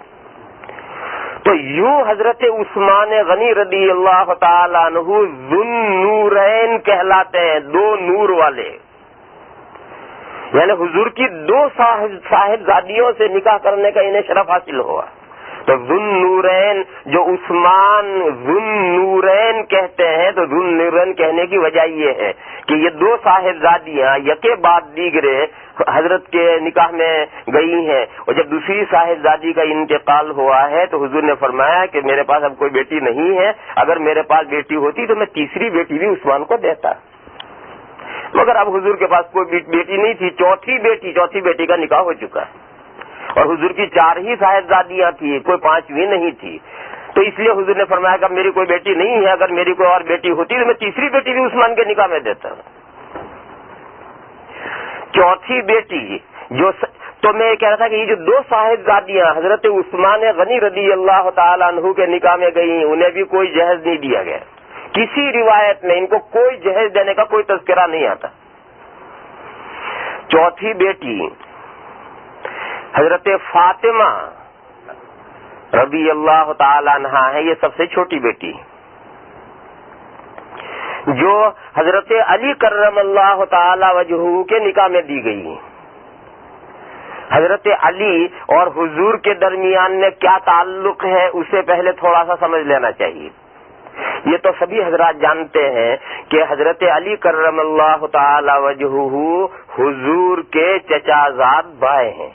تو یوں حضرت عثمان غنی رضی اللہ تعالی عنہ ذو النورین کہلاتے ہیں، 2 نور والے، یعنی حضور کی 2 صاحبزادیوں سے نکاح کرنے کا انہیں شرف حاصل ہوا۔ تو ذو النورین جو عثمان ذو النورین کہتے ہیں، تو ذو النورین کہنے کی وجہ یہ ہے کہ یہ دو صاحبزادیاں یکے بعد دیگرے حضرت کے نکاح میں گئی ہیں، اور جب دوسری صاحبزادی کا انتقال ہوا ہے تو حضور نے فرمایا کہ میرے پاس اب کوئی بیٹی نہیں ہے، اگر میرے پاس بیٹی ہوتی تو میں تیسری بیٹی بھی عثمان کو دیتا، مگر اب حضور کے پاس کوئی بیٹی نہیں تھی، چوتھی بیٹی کا نکاح ہو چکا ہے، اور حضور کی 4 ہی صاحبزادیاں تھی، کوئی 5ویں نہیں تھی، تو اس لیے حضور نے فرمایا کہ اب میری کوئی بیٹی نہیں ہے، اگر میری کوئی اور بیٹی ہوتی تو میں تیسری بیٹی بھی عثمان کے نکاح میں دیتا۔ چوتھی بیٹی تو میں یہ کہہ رہا تھا کہ یہ جو 2 صاحبزادیاں حضرت عثمان غنی رضی اللہ تعالیٰ عنہ کے نکاح میں گئی، انہیں بھی کوئی جہیز نہیں دیا گیا، کسی روایت میں ان کو کوئی جہیز دینے کا کوئی تذکرہ نہیں آتا۔ چوتھی بیٹی حضرت فاطمہ رضی اللہ تعالی عنہا ہے، یہ سب سے چھوٹی بیٹی جو حضرت علی کرم اللہ تعالی وجہہ کے نکاح میں دی گئی۔ حضرت علی اور حضور کے درمیان میں کیا تعلق ہے اسے پہلے تھوڑا سا سمجھ لینا چاہیے۔ یہ تو سبھی حضرات جانتے ہیں کہ حضرت علی کرم اللہ تعالی وجہہ حضور کے چچا زاد بھائی ہیں،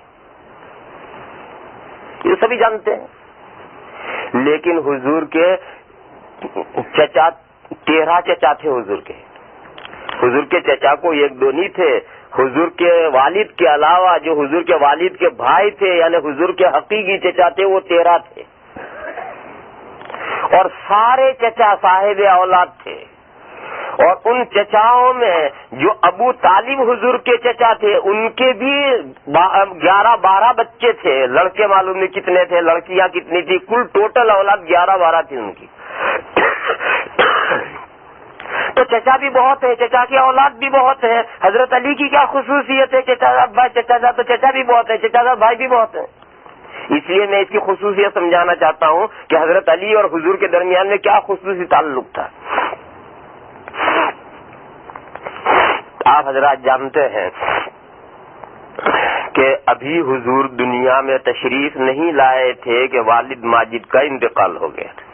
یہ سبھی جانتے ہیں، لیکن حضور کے چچا 13 چچا تھے۔ حضور کے چچا کو 1-2 نہیں تھے، حضور کے والد کے علاوہ جو حضور کے والد کے بھائی تھے یعنی حضور کے حقیقی چچا تھے وہ 13 تھے، اور سارے چچا صاحب اولاد تھے، اور ان چچاؤں میں جو ابو طالب حضور کے چچا تھے ان کے بھی 11-12 بچے تھے، لڑکے معلوم نہیں کتنے تھے، لڑکیاں کتنی تھی، کل ٹوٹل اولاد 11-12 تھی ان کی۔ تو چچا بھی بہت ہے، چچا کی اولاد بھی بہت ہے۔ حضرت علی کی کیا خصوصیت ہے؟ چچا بھائی، چچا تو چچا بھی بہت ہے، چچا بھائی بھی بہت ہے۔ اس لیے میں اس کی خصوصیت سمجھانا چاہتا ہوں کہ حضرت علی اور حضور کے درمیان میں کیا خصوصی تعلق تھا۔ آپ حضرات جانتے ہیں کہ ابھی حضور دنیا میں تشریف نہیں لائے تھے کہ والد ماجد کا انتقال ہو گیا تھا۔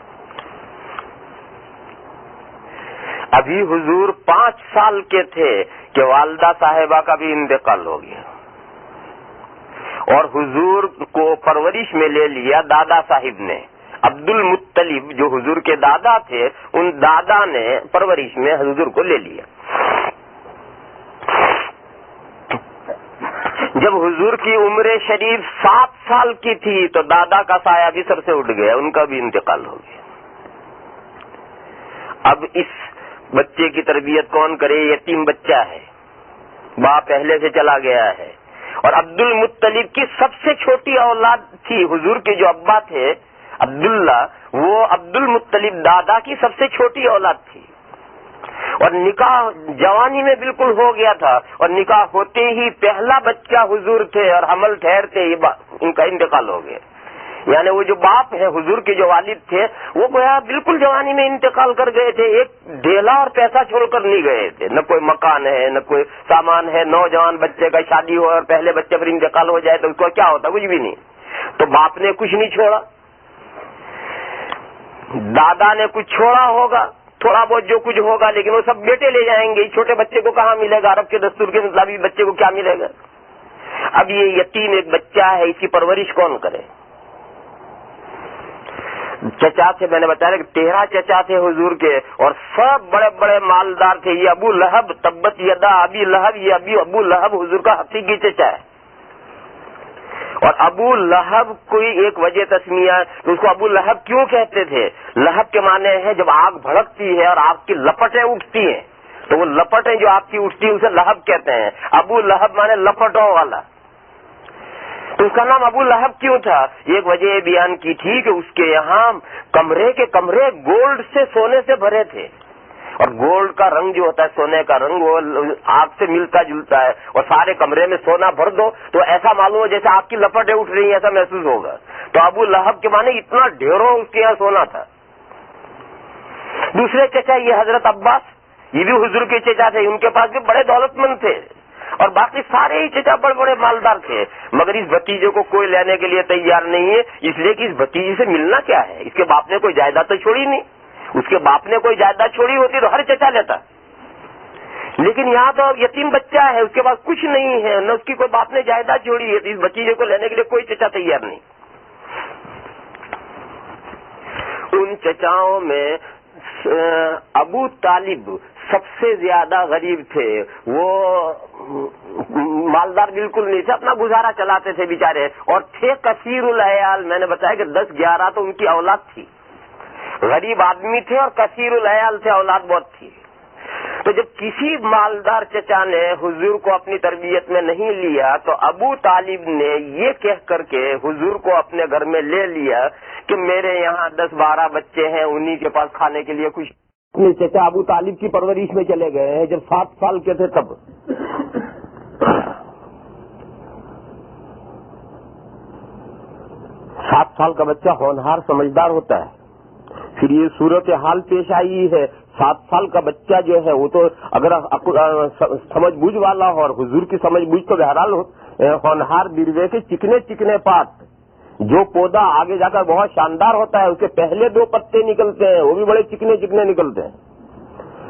ابھی حضور 5 سال کے تھے کہ والدہ صاحبہ کا بھی انتقال ہو گیا، اور حضور کو پرورش میں لے لیا دادا صاحب نے، عبد المطلب جو حضور کے دادا تھے ان دادا نے پرورش میں حضور کو لے لیا۔ جب حضور کی عمر شریف 7 سال کی تھی تو دادا کا سایہ بھی سر سے اٹھ گیا، ان کا بھی انتقال ہو گیا۔ اب اس بچے کی تربیت کون کرے؟ یتیم بچہ ہے، باپ پہلے سے چلا گیا ہے، اور عبد المطلب کی سب سے چھوٹی اولاد تھی، حضور کے جو ابا تھے عبداللہ، وہ عبد المطلب دادا کی سب سے چھوٹی اولاد تھی، اور نکاح جوانی میں بالکل ہو گیا تھا، اور نکاح ہوتے ہی پہلا بچہ حضور تھے اور حمل ٹھہرتے ہی ان کا انتقال ہو گیا۔ یعنی وہ جو باپ ہے حضور کے جو والد تھے وہ گویا بالکل جوانی میں انتقال کر گئے تھے، ایک ڈھیلا اور پیسہ چھوڑ کر نہیں گئے تھے، نہ کوئی مکان ہے نہ کوئی سامان ہے۔ نوجوان بچے کا شادی ہو اور پہلے بچے پر انتقال ہو جائے تو اس کو کیا ہوتا؟ کچھ بھی نہیں۔ تو باپ نے کچھ نہیں چھوڑا، دادا نے کچھ چھوڑا ہوگا، تھوڑا بہت جو کچھ ہوگا، لیکن وہ سب بیٹے لے جائیں گے، چھوٹے بچے کو کہاں ملے گا؟ عرب کے دستور کے مطابق بچے کو کیا ملے گا؟ اب یہ یتیم ایک بچہ ہے، اس کی پرورش کون کرے؟ چچا سے میں نے بتایا کہ 13 چچا تھے حضور کے، اور سب بڑے بڑے مالدار تھے۔ یہ ابو لہب، تبت یدا ابی لہب، یہ ابو لہب حضور کا حقیقی چچا ہے، اور ابو لہب کوئی ایک وجہ تسمیہ ہے تو اس کو ابو لہب کیوں کہتے تھے؟ لہب کے معنی ہے جب آگ بھڑکتی ہے اور آگ کی لپٹیں اٹھتی ہیں، تو وہ لپٹیں جو آگ کی اٹھتی ہیں اسے لہب کہتے ہیں۔ ابو لہب معنی لپٹوں والا، تو اس کا نام ابو لہب کیوں تھا؟ ایک وجہ یہ بیان کی تھی کہ اس کے یہاں کمرے کے کمرے گولڈ سے، سونے سے بھرے تھے، اور گولڈ کا رنگ جو ہوتا ہے، سونے کا رنگ، وہ آگ سے ملتا جلتا ہے، اور سارے کمرے میں سونا بھر دو تو ایسا معلوم ہو جیسے آگ کی لپٹیں اٹھ رہی ہیں، ایسا محسوس ہوگا۔ تو ابو لہب کے معنی اتنا ڈھیروں اس کے یہاں سونا تھا۔ دوسرے چچا یہ حضرت عباس، یہ بھی حضور کے چچا تھے، ان کے پاس بھی بڑے دولت مند تھے، اور باقی سارے ہی چچا بڑے بڑے مالدار تھے، مگر اس بھتیجے کو کوئی لینے کے لیے تیار نہیں ہے، اس لیے کہ اس بھتیجے سے ملنا کیا ہے؟ اس کے باپ نے کوئی جائیداد تو چھوڑی نہیں، اس کے باپ نے کوئی جائیداد چھوڑی ہوتی تو ہر چچا لیتا، لیکن یہاں تو یتیم بچہ ہے، اس کے پاس کچھ نہیں ہے، نہ اس کی کوئی باپ نے جائیداد چھوڑی ہے، اس بھتیجے کو لینے کے لیے کوئی چچا تیار نہیں۔ ان چچاؤں میں ابو طالب سب سے زیادہ غریب تھے، وہ مالدار بالکل نہیں تھے، اپنا گزارا چلاتے تھے بیچارے، اور تھے کثیر العیال، میں نے بتایا کہ 10-11 تو ان کی اولاد تھی، غریب آدمی تھے اور کثیر العیال تھے، اولاد بہت تھی۔ تو جب کسی مالدار چچا نے حضور کو اپنی تربیت میں نہیں لیا تو ابو طالب نے یہ کہہ کر کے حضور کو اپنے گھر میں لے لیا کہ میرے یہاں 10-12 بچے ہیں، انہی کے پاس کھانے کے لیے کچھ۔ چچا ابو طالب کی پرورش میں چلے گئے ہیں جب 7 سال کے تھے تب۔ 7 سال کا بچہ ہونہار سمجھدار ہوتا ہے، پھر یہ صورت حال پیش آئی ہے، 7 سال کا بچہ جو ہے وہ تو اگر سمجھ بوجھ والا ہو، اور حضور کی سمجھ بوجھ تو بہرحال ہونہار بیروے کے چکنے چکنے پات، جو پودا آگے جا کر بہت شاندار ہوتا ہے اس کے پہلے 2 پتے نکلتے ہیں، وہ بھی بڑے چکنے چکنے نکلتے ہیں،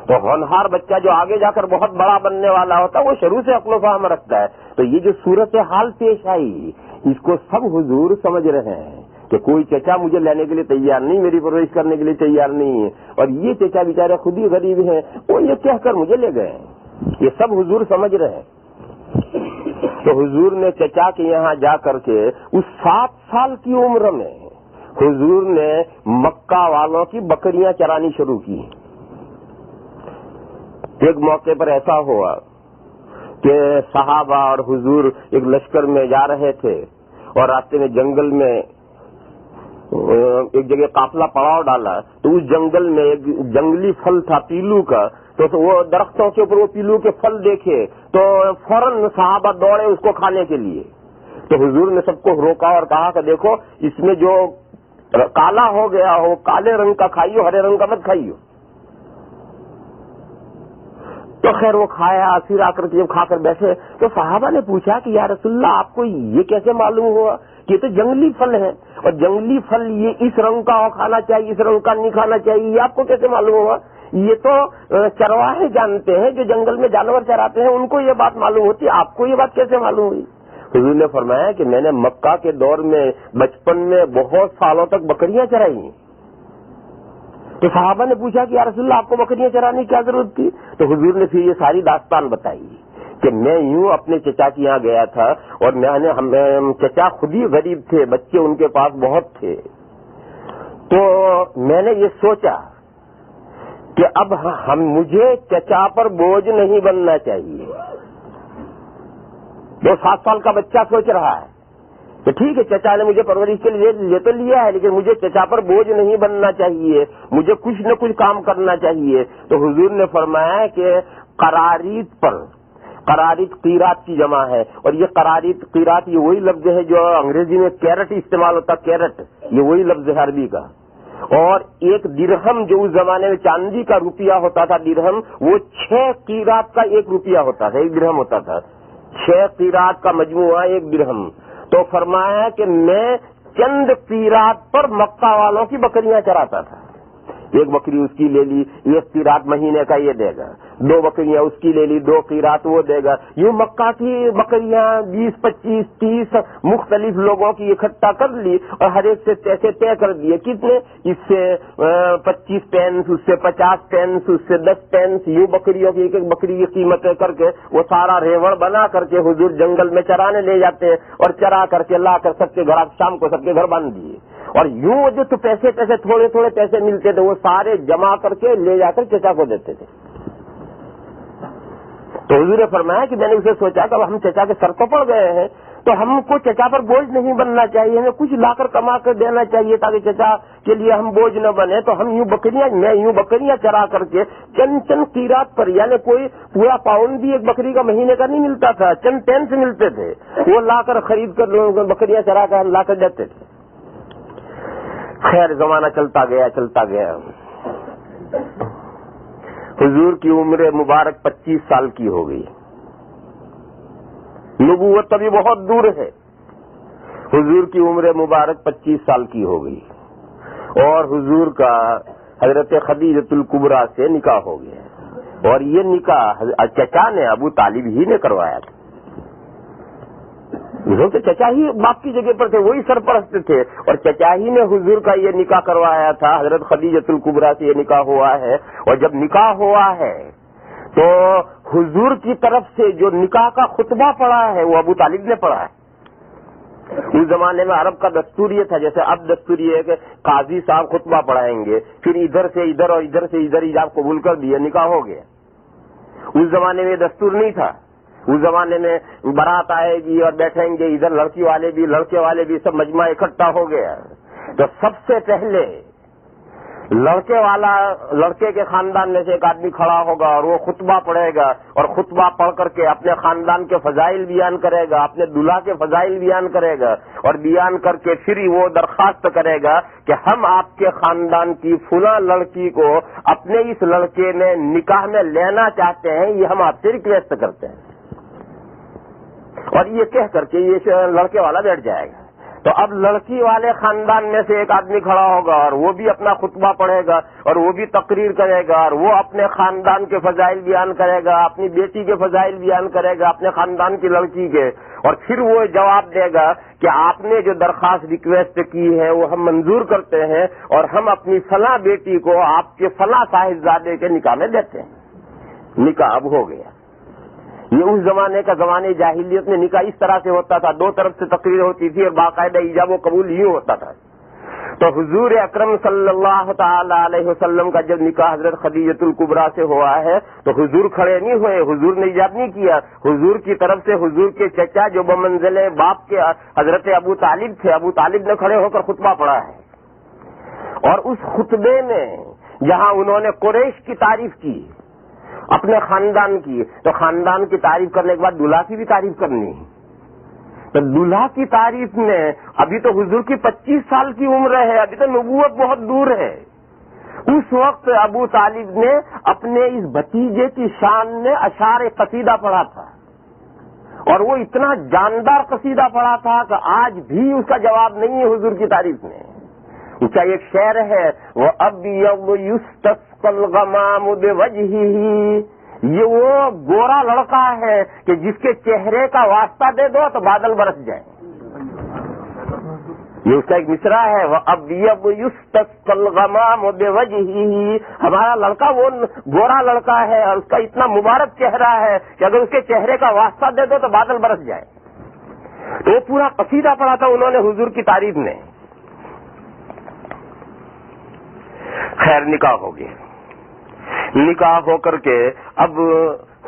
تو ہونہار بچہ جو آگے جا کر بہت بڑا بننے والا ہوتا ہے وہ شروع سے عقل و فہم رکھتا ہے۔ تو یہ جو صورت حال پیش آئی اس کو سب حضور سمجھ رہے ہیں کہ کوئی چچا مجھے لینے کے لیے تیار نہیں، میری پرورش کرنے کے لیے تیار نہیں ہے، اور یہ چچا بیچارے خود ہی غریب ہیں، وہ یہ کہہ کر مجھے لے گئے ہیں، یہ سب حضور سمجھ رہے ہیں۔ تو حضور نے چچا کے یہاں جا کر کے اس 7 سال کی عمر میں حضور نے مکہ والوں کی بکریاں چرانی شروع کی۔ ایک موقع پر ایسا ہوا کہ صحابہ اور حضور ایک لشکر میں جا رہے تھے اور راستے میں جنگل میں ایک جگہ قافلہ پڑاؤ ڈالا، تو اس جنگل میں ایک جنگلی پھل تھا پیلو کا، تو وہ درختوں کے اوپر وہ پیلو کے پھل دیکھے تو فوراً صحابہ دوڑے اس کو کھانے کے لیے۔ تو حضور نے سب کو روکا اور کہا کہ دیکھو اس میں جو کالا ہو گیا ہو کالے رنگ کا کھائیو، ہرے رنگ کا مت کھائیو۔ تو خیر وہ کھایا، پھر آ کر جب کھا کر بیٹھے تو صحابہ نے پوچھا کہ یا رسول اللہ آپ کو یہ کیسے معلوم ہوا کہ یہ تو جنگلی پھل ہے، اور جنگلی پھل یہ اس رنگ کا کھانا چاہیے، اس رنگ کا نہیں کھانا چاہیے، یہ آپ کو کیسے معلوم ہوا؟ یہ تو چرواہے جانتے ہیں، جو جنگل میں جانور چراتے ہیں ان کو یہ بات معلوم ہوتی ہے، آپ کو یہ بات کیسے معلوم ہوئی؟ حضور نے فرمایا کہ میں نے مکہ کے دور میں بچپن میں بہت سالوں تک بکریاں چرائی۔ تو صحابہ نے پوچھا کہ یا رسول اللہ آپ کو بکریاں چرانے کی کیا ضرورت تھی؟ تو حضور نے پھر یہ ساری داستان بتائی کہ میں یوں اپنے چچا کے یہاں گیا تھا، اور چچا خود ہی غریب تھے، بچے ان کے پاس بہت تھے، تو میں نے یہ سوچا کہ اب مجھے چچا پر بوجھ نہیں بننا چاہیے۔ جو 7 سال کا بچہ سوچ رہا ہے کہ ٹھیک ہے چچا نے مجھے پرورش کے لیے لے تو لیا ہے، لیکن مجھے چچا پر بوجھ نہیں بننا چاہیے، مجھے کچھ نہ کچھ کام کرنا چاہیے۔ تو حضور نے فرمایا کہ قراریت پر، قراریت قیرات کی جمع ہے، اور یہ قراریت قیرات یہ وہی لفظ ہے جو انگریزی میں کیرٹ استعمال ہوتا، کیرٹ یہ وہی لفظ ہے عربی کا۔ اور ایک درہم جو اس زمانے میں چاندی کا روپیہ ہوتا تھا درہم، وہ 6 قیرات کا 1 روپیہ ہوتا تھا، 1 درہم ہوتا تھا، 6 قیرات کا مجموعہ 1 درہم۔ تو فرمایا کہ میں چند قیرات پر مکہ والوں کی بکریاں چراتا تھا، 1 بکری اس کی لے لی، 1 قیرات مہینے کا یہ دے گا، 2 بکریاں اس کی لے لی، 2 قیرات وہ دے گا، یوں مکہ کی بکریاں 20, 25, 30 مختلف لوگوں کی اکٹھا کر لی، اور ہر ایک سے پیسے طے کر دیے، کتنے، اس سے 25 پینس، اس سے 50 پینس، اس سے 10 پینس، یوں بکریوں کی ایک بکری کی قیمتیں کر کے وہ سارا ریوڑ بنا کر کے حضور جنگل میں چرانے لے جاتے ہیں، اور چرا کر کے لا کر سب کے گھر شام کو سب کے گھر باندھ دیے، اور یوں جو تو پیسے تھوڑے تھوڑے پیسے ملتے تھے وہ سارے جمع کر کے لے جا کر چچا کو دیتے تھے۔ تو حضور نے فرمایا کہ میں نے اسے سوچا کہ اب ہم چچا کے سر کو پڑ گئے ہیں تو ہم کو چچا پر بوجھ نہیں بننا چاہیے، ہمیں کچھ لا کر کما کر دینا چاہیے تاکہ چچا کے لیے ہم بوجھ نہ بنے۔ تو ہم میں بکریاں چرا کر کے چند قیرات پر، یعنی کوئی پورا پاؤنڈ بھی ایک بکری کا مہینے کا نہیں ملتا تھا، چند پینس ملتے تھے، وہ لا کر خرید کر لوگوں کو بکریاں چرا کر لا کر دیتے تھے۔ خیر زمانہ چلتا گیا، حضور کی عمر مبارک 25 سال کی ہو گئی، نبوت ابھی بہت دور ہے. حضور کی عمر مبارک 25 سال کی ہو گئی اور حضور کا حضرت خدیجۃ الکبریٰ سے نکاح ہو گیا اور یہ نکاح چچا نے ابو طالب ہی نے کروایا تھا. کہ چچا ہی باپ کی جگہ پر تھے, وہی سرپرست تھے اور چچا ہی نے حضور کا یہ نکاح کروایا تھا. حضرت خدیجۃ الکبریٰ سے یہ نکاح ہوا ہے اور جب نکاح ہوا ہے تو حضور کی طرف سے جو نکاح کا خطبہ پڑھا ہے وہ ابو طالب نے پڑھا ہے. اس زمانے میں عرب کا دستور یہ تھا, جیسے اب دستور یہ ہے کہ قاضی صاحب خطبہ پڑھائیں گے, پھر ادھر سے ادھر اور ادھر سے ادھر ایجاب قبول کر دیا, نکاح ہو گیا. اس زمانے میں یہ دستور نہیں تھا. اس زمانے میں بارات آئے گی اور بیٹھیں گے, ادھر لڑکی والے بھی لڑکے والے بھی سب مجمع اکٹھا ہو گیا. تو سب سے پہلے لڑکے کے خاندان میں سے ایک آدمی کھڑا ہوگا اور وہ خطبہ پڑھے گا اور خطبہ پڑھ کر کے اپنے خاندان کے فضائل بیان کرے گا, اپنے دلہا کے فضائل بیان کرے گا اور بیان کر کے پھر وہ درخواست کرے گا کہ ہم آپ کے خاندان کی فلاں لڑکی کو اپنے اس لڑکے میں نکاح میں لینا چاہتے ہیں, یہ ہم آپ سے ریکویسٹ کرتے ہیں. اور یہ کہہ کر کے یہ لڑکے والا بیٹھ جائے گا. تو اب لڑکی والے خاندان میں سے ایک آدمی کھڑا ہوگا اور وہ بھی اپنا خطبہ پڑھے گا اور وہ بھی تقریر کرے گا اور وہ اپنے خاندان کے فضائل بیان کرے گا, اپنی بیٹی کے فضائل بیان کرے گا, اپنے خاندان کی لڑکی کے, اور پھر وہ جواب دے گا کہ آپ نے جو درخواست ریکویسٹ کی ہے وہ ہم منظور کرتے ہیں اور ہم اپنی فلاں بیٹی کو آپ کے فلاں صاحبزادے کے نکاح میں دیتے ہیں. نکاح اب ہو گیا. یہ اس زمانے کا زمانے جاہلیت میں نکاح اس طرح سے ہوتا تھا, دو طرف سے تقریر ہوتی تھی اور باقاعدہ ایجاب و قبول یوں ہوتا تھا. تو حضور اکرم صلی اللہ تعالی علیہ وسلم کا جب نکاح حضرت خدیجۃ الکبریٰ سے ہوا ہے تو حضور کھڑے نہیں ہوئے, حضور نے ایجاب نہیں کیا. حضور کی طرف سے حضور کے چچا جو بمنزل باپ کے حضرت ابو طالب تھے, ابو طالب نے کھڑے ہو کر خطبہ پڑھا ہے. اور اس خطبے میں جہاں انہوں نے قریش کی تعریف کی, اپنے خاندان کی, تو خاندان کی تعریف کرنے کے بعد دلہا کی بھی تعریف کرنی. تو دلہا کی تعریف میں ابھی تو حضور کی 25 سال کی عمر ہے, ابھی تو نبوت بہت دور ہے. اس وقت ابو طالب نے اپنے اس بھتیجے کی شان میں اشعار قصیدہ پڑھا تھا اور وہ اتنا جاندار قصیدہ پڑھا تھا کہ آج بھی اس کا جواب نہیں ہے حضور کی تعریف میں. اس کا ایک شعر ہے, وہ اب یستسقى الغمام بوجهه, یہ وہ گورا لڑکا ہے کہ جس کے چہرے کا واسطہ دے دو تو بادل برس جائے. یہ اس کا ایک مصرع ہے, وہ اب یستسقى الغمام بوجهه, ہمارا لڑکا وہ گورا لڑکا ہے اور اس کا اتنا مبارک چہرہ ہے کہ اگر اس کے چہرے کا واسطہ دے دو تو بادل برس جائے. تو وہ پورا قصیدہ پڑھا تھا انہوں نے حضور کی تعریف میں. خیر نکاح ہو گیا. نکاح ہو کر کے اب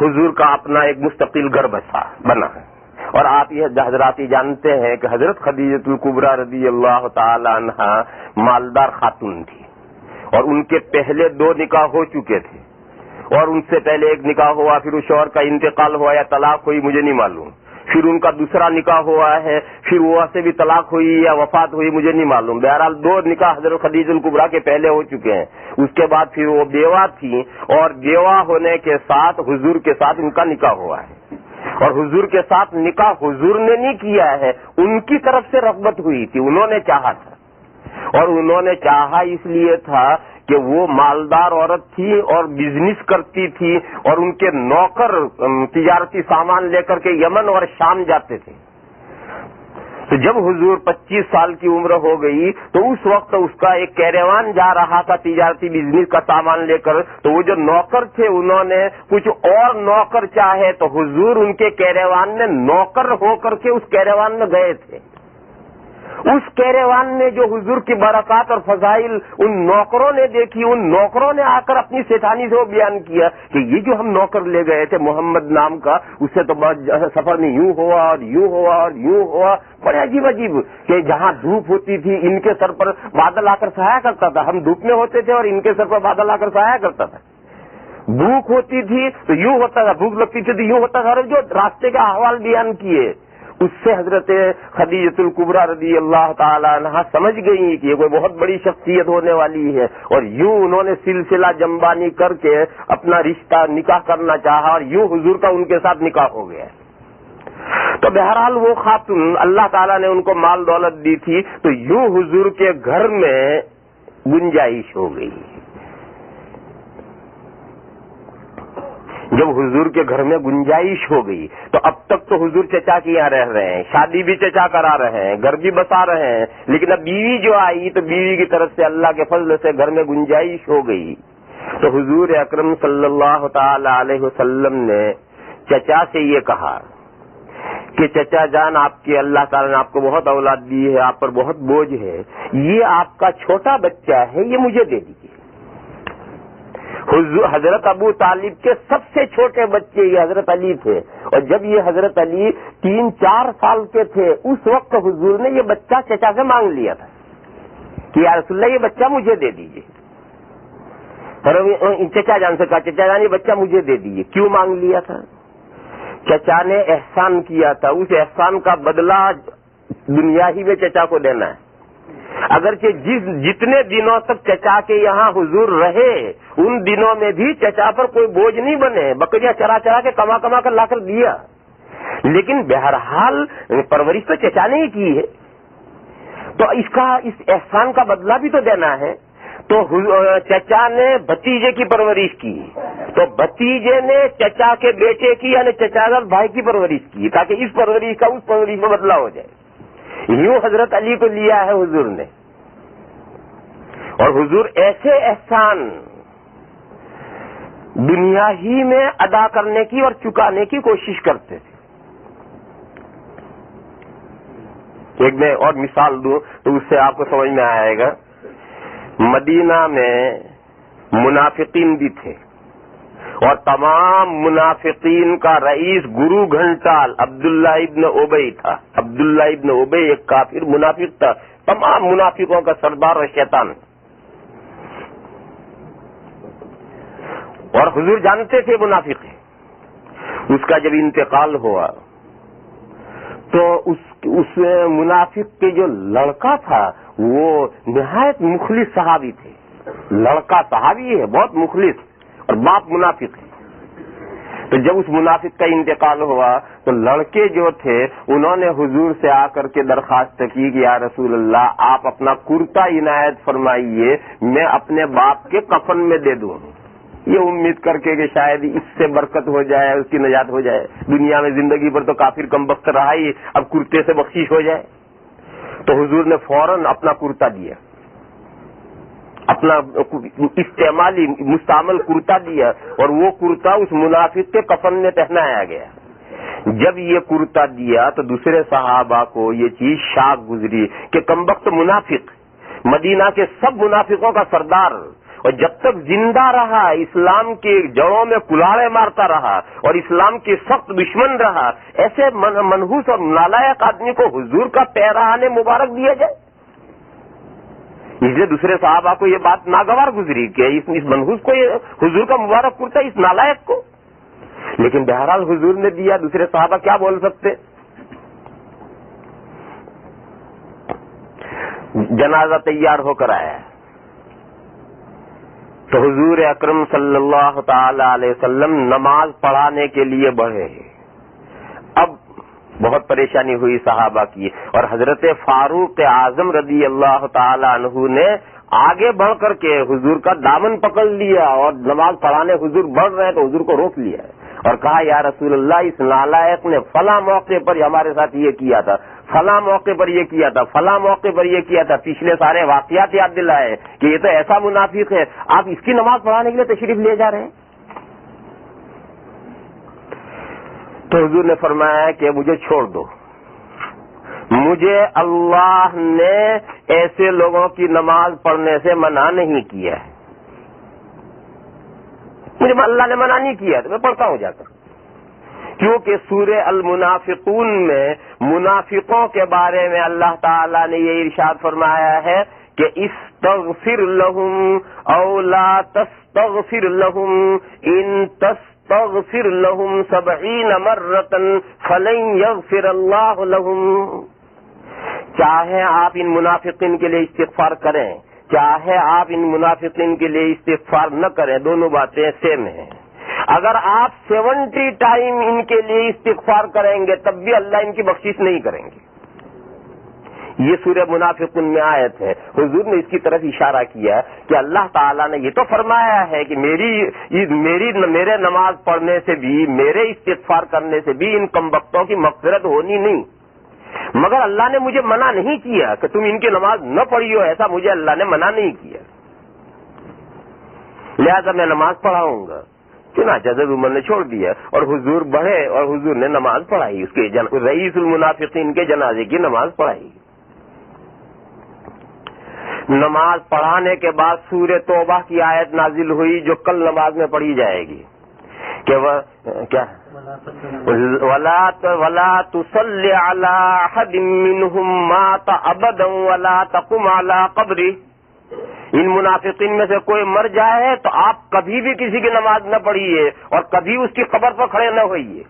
حضور کا اپنا ایک مستقل گھر بنا ہے. اور آپ یہ حضرات جانتے ہیں کہ حضرت خدیجۃ الکبریٰ رضی اللہ تعالی عنہا مالدار خاتون تھی اور ان کے پہلے 2 نکاح ہو چکے تھے اور ان سے پہلے ایک نکاح ہوا, پھر اس شوہر کا انتقال ہوا یا طلاق ہوئی مجھے نہیں معلوم, پھر ان کا دوسرا نکاح ہوا ہے, پھر وہ سے بھی طلاق ہوئی یا وفات ہوئی مجھے نہیں معلوم. بہرحال 2 نکاح حضرت خدیجہ الکبریٰ کے پہلے ہو چکے ہیں. اس کے بعد پھر وہ بیوہ تھی اور بیوہ ہونے کے ساتھ حضور کے ساتھ ان کا نکاح ہوا ہے. اور حضور کے ساتھ نکاح حضور نے نہیں کیا ہے, ان کی طرف سے رغبت ہوئی تھی, انہوں نے چاہا تھا. اور انہوں نے چاہا اس لیے تھا کہ وہ مالدار عورت تھی اور بزنس کرتی تھی اور ان کے نوکر تجارتی سامان لے کر کے یمن اور شام جاتے تھے. تو جب حضور 25 سال کی عمر ہو گئی تو اس وقت اس کا ایک کیروان جا رہا تھا تجارتی بزنس کا سامان لے کر. تو وہ جو نوکر تھے انہوں نے کچھ اور نوکر چاہے تو حضور ان کے کیروان میں نوکر ہو کر کے اس کیروان میں گئے تھے. اس کیروان میں جو حضور کی برکات اور فضائل ان نوکروں نے دیکھی, ان نوکروں نے آ کر اپنی سیٹھانی سے وہ بیان کیا کہ یہ جو ہم نوکر لے گئے تھے محمد نام کا, اس سے تو سفر میں یوں ہوا اور یوں ہوا اور یوں ہوا. بڑے عجیب عجیب کہ جہاں دھوپ ہوتی تھی ان کے سر پر بادل آ کر سایہ کرتا تھا, ہم دھوپ میں ہوتے تھے اور ان کے سر پر بادل آ کر سایہ کرتا تھا. بھوک ہوتی تھی تو یوں ہوتا تھا, بھوک لگتی تھی تو یوں ہوتا تھا. اور جو راستے کا احوال بیان کیے اس سے حضرت خدیجۃ الکبریٰ رضی اللہ تعالی عنہا سمجھ گئی کہ یہ کوئی بہت بڑی شخصیت ہونے والی ہے. اور یوں انہوں نے سلسلہ جنبانی کر کے اپنا رشتہ نکاح کرنا چاہا اور یوں حضور کا ان کے ساتھ نکاح ہو گیا. تو بہرحال وہ خاتون اللہ تعالیٰ نے ان کو مال دولت دی تھی، تو یوں حضور کے گھر میں گنجائش ہو گئی. جب حضور کے گھر میں گنجائش ہو گئی تو اب تک تو حضور چچا کے یہاں رہ رہے ہیں، شادی بھی چچا کرا رہے ہیں، گھر بھی بسا رہے ہیں، لیکن اب بیوی جو آئی تو بیوی کی طرف سے اللہ کے فضل سے گھر میں گنجائش ہو گئی. تو حضور اکرم صلی اللہ تعالی علیہ وسلم نے چچا سے یہ کہا کہ چچا جان، آپ کے اللہ تعالیٰ نے آپ کو بہت اولاد دی ہے، آپ پر بہت بوجھ ہے، یہ آپ کا چھوٹا بچہ ہے، یہ مجھے دے دیجیے. حضرت ابو طالب کے سب سے چھوٹے بچے یہ حضرت علی تھے، اور جب یہ حضرت علی 3-4 سال کے تھے اس وقت حضور نے یہ بچہ چچا سے مانگ لیا تھا کہ یا رسول اللہ یہ بچہ مجھے دے دیجیے. چچا جان سے کہا چچا جان یہ بچہ مجھے دے دیجیے. کیوں مانگ لیا تھا؟ چچا نے احسان کیا تھا، اس احسان کا بدلہ دنیا ہی میں چچا کو دینا ہے. اگرچہ جتنے دنوں تک چچا کے یہاں حضور رہے ان دنوں میں بھی چچا پر کوئی بوجھ نہیں بنے، بکریاں چرا چرا کے کما کما کر لا کر دیا، لیکن بہرحال پرورش تو چچا نے ہی کی ہے، تو اس احسان کا بدلہ بھی تو دینا ہے. تو چچا نے بھتیجے کی پرورش کی، تو بھتیجے نے چچا کے بیٹے کی یعنی چچا بھائی کی پرورش کی، تاکہ اس پرورش کا اس پرورش میں بدلہ ہو جائے. یوں حضرت علی کو لیا ہے حضور نے، اور حضور ایسے احسان دنیا ہی میں ادا کرنے کی اور چکانے کی کوشش کرتے تھے. ایک میں اور مثال دوں تو اس سے آپ کو سمجھ میں آئے گا. مدینہ میں منافقین بھی تھے، اور تمام منافقین کا رئیس گرو گھنٹال عبداللہ ابن ابی تھا. عبداللہ ابن ابی ایک کافر منافق تھا، تمام منافقوں کا سردار اور شیطان. اور حضور جانتے تھے منافق ہے. اس کا جب انتقال ہوا تو اس منافق کے جو لڑکا تھا وہ نہایت مخلص صحابی تھے. لڑکا صحابی ہے بہت مخلص، اور باپ منافق ہے. تو جب اس منافق کا انتقال ہوا تو لڑکے جو تھے انہوں نے حضور سے آ کر کے درخواست کی کہ یا رسول اللہ آپ اپنا کرتا عنایت فرمائیے، میں اپنے باپ کے کفن میں دے دوں، یہ امید کر کے کہ شاید اس سے برکت ہو جائے، اس کی نجات ہو جائے. دنیا میں زندگی پر تو کافر کم وقت رہا ہی، اب کرتے سے بخشش ہو جائے. تو حضور نے فوراً اپنا کرتا دیا، اپنا استعمالی مستعمل کرتا دیا، اور وہ کرتا اس منافق کے کفن میں پہنایا گیا. جب یہ کرتا دیا تو دوسرے صحابہ کو یہ چیز شاک گزری کہ کم وقت منافق مدینہ کے سب منافقوں کا سردار، اور جب تک زندہ رہا اسلام کے جڑوں میں کلاڑے مارتا رہا اور اسلام کے سخت دشمن رہا، ایسے منحوس اور نالائق آدمی کو حضور کا پیراہن مبارک دیا جائے. اس لیے دوسرے صحابہ کو یہ بات ناگوار گزری کہ اس منحوس کو یہ حضور کا مبارک کرتا اس نالائق کو. لیکن بہرحال حضور نے دیا، دوسرے صحابہ کیا بول سکتے. جنازہ تیار ہو کر آیا تو حضور اکرم صلی اللہ تعالی علیہ وسلم نماز پڑھانے کے لیے بڑھے. اب بہت پریشانی ہوئی صحابہ کی، اور حضرت فاروق اعظم رضی اللہ تعالی عنہ نے آگے بڑھ کر کے حضور کا دامن پکڑ لیا، اور نماز پڑھانے حضور بڑھ رہے تو حضور کو روک لیا اور کہا یا رسول اللہ اس نالائق نے فلاں موقع پر ہمارے ساتھ یہ کیا تھا، فلاں موقع پر یہ کیا تھا، فلاں موقع پر یہ کیا تھا. پچھلے سارے واقعات یاد دلائے کہ یہ تو ایسا منافق ہے، آپ اس کی نماز پڑھانے کے لیے تشریف لے جا رہے ہیں. تو حضور نے فرمایا کہ مجھے چھوڑ دو، مجھے اللہ نے ایسے لوگوں کی نماز پڑھنے سے منع نہیں کیا ہے، مجھے اللہ نے منع نہیں کیا تو میں پڑھتا ہوں جا کر. کیونکہ سورہ المنافقون میں منافقوں کے بارے میں اللہ تعالیٰ نے یہ ارشاد فرمایا ہے کہ استغفر لهم او لا تستغفر لهم ان تستغفر لهم 70 مرة فلن يغفر اللہ لهم. چاہے آپ ان منافقین کے لیے استغفار کریں، چاہے آپ ان منافقین کے لیے استغفار نہ کریں، دونوں باتیں سیم ہیں. اگر آپ 70 ٹائم ان کے لیے استغفار کریں گے تب بھی اللہ ان کی بخشش نہیں کریں گے. یہ سورہ منافقون میں آیت ہے. حضور نے اس کی طرف اشارہ کیا کہ اللہ تعالیٰ نے یہ تو فرمایا ہے کہ میرے نماز پڑھنے سے بھی، میرے استغفار کرنے سے بھی ان کمبختوں کی مغفرت ہونی نہیں، مگر اللہ نے مجھے منع نہیں کیا کہ تم ان کی نماز نہ پڑھیو، ایسا مجھے اللہ نے منع نہیں کیا، لہذا میں نماز پڑھاؤں گا. چنانچہ حضرت عمر نے چھوڑ دیا اور حضور بڑھے اور حضور نے نماز پڑھائی، اس کے رئیس المنافقین کے جنازے کی نماز پڑھائی. نماز پڑھانے کے بعد سورہ توبہ کی آیت نازل ہوئی جو کل نماز میں پڑھی جائے گی کہ وہ کیا وَلَا تُصَلِّ عَلَىٰ أَحَدٍ مِّنْهُمْ مَاتَ أَبَدًا وَلَا تَقُمْ عَلَىٰ قَبْرِهِ. ان منافقین میں سے کوئی مر جائے تو آپ کبھی بھی کسی کی نماز نہ پڑھیے اور کبھی اس کی قبر پر کھڑے نہ ہوئیے.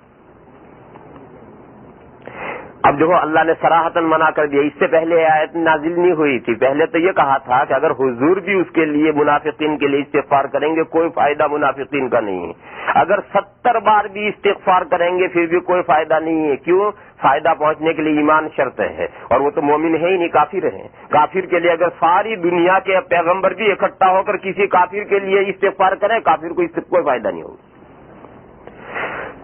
اب دیکھو اللہ نے صراحتاً منع کر دیا. اس سے پہلے آیت نازل نہیں ہوئی تھی. پہلے تو یہ کہا تھا کہ اگر حضور بھی اس کے لیے منافقین کے لیے استغفار کریں گے کوئی فائدہ منافقین کا نہیں ہے. اگر 70 بار بھی استغفار کریں گے پھر بھی کوئی فائدہ نہیں ہے. کیوں؟ فائدہ پہنچنے کے لیے ایمان شرط ہے اور وہ تو مومن ہے ہی نہیں، کافر ہیں. کافر کے لیے اگر ساری دنیا کے پیغمبر بھی اکٹھا ہو کر کسی کافر کے لیے استغفار کریں کافر کو اس سے کوئی فائدہ نہیں ہوگا.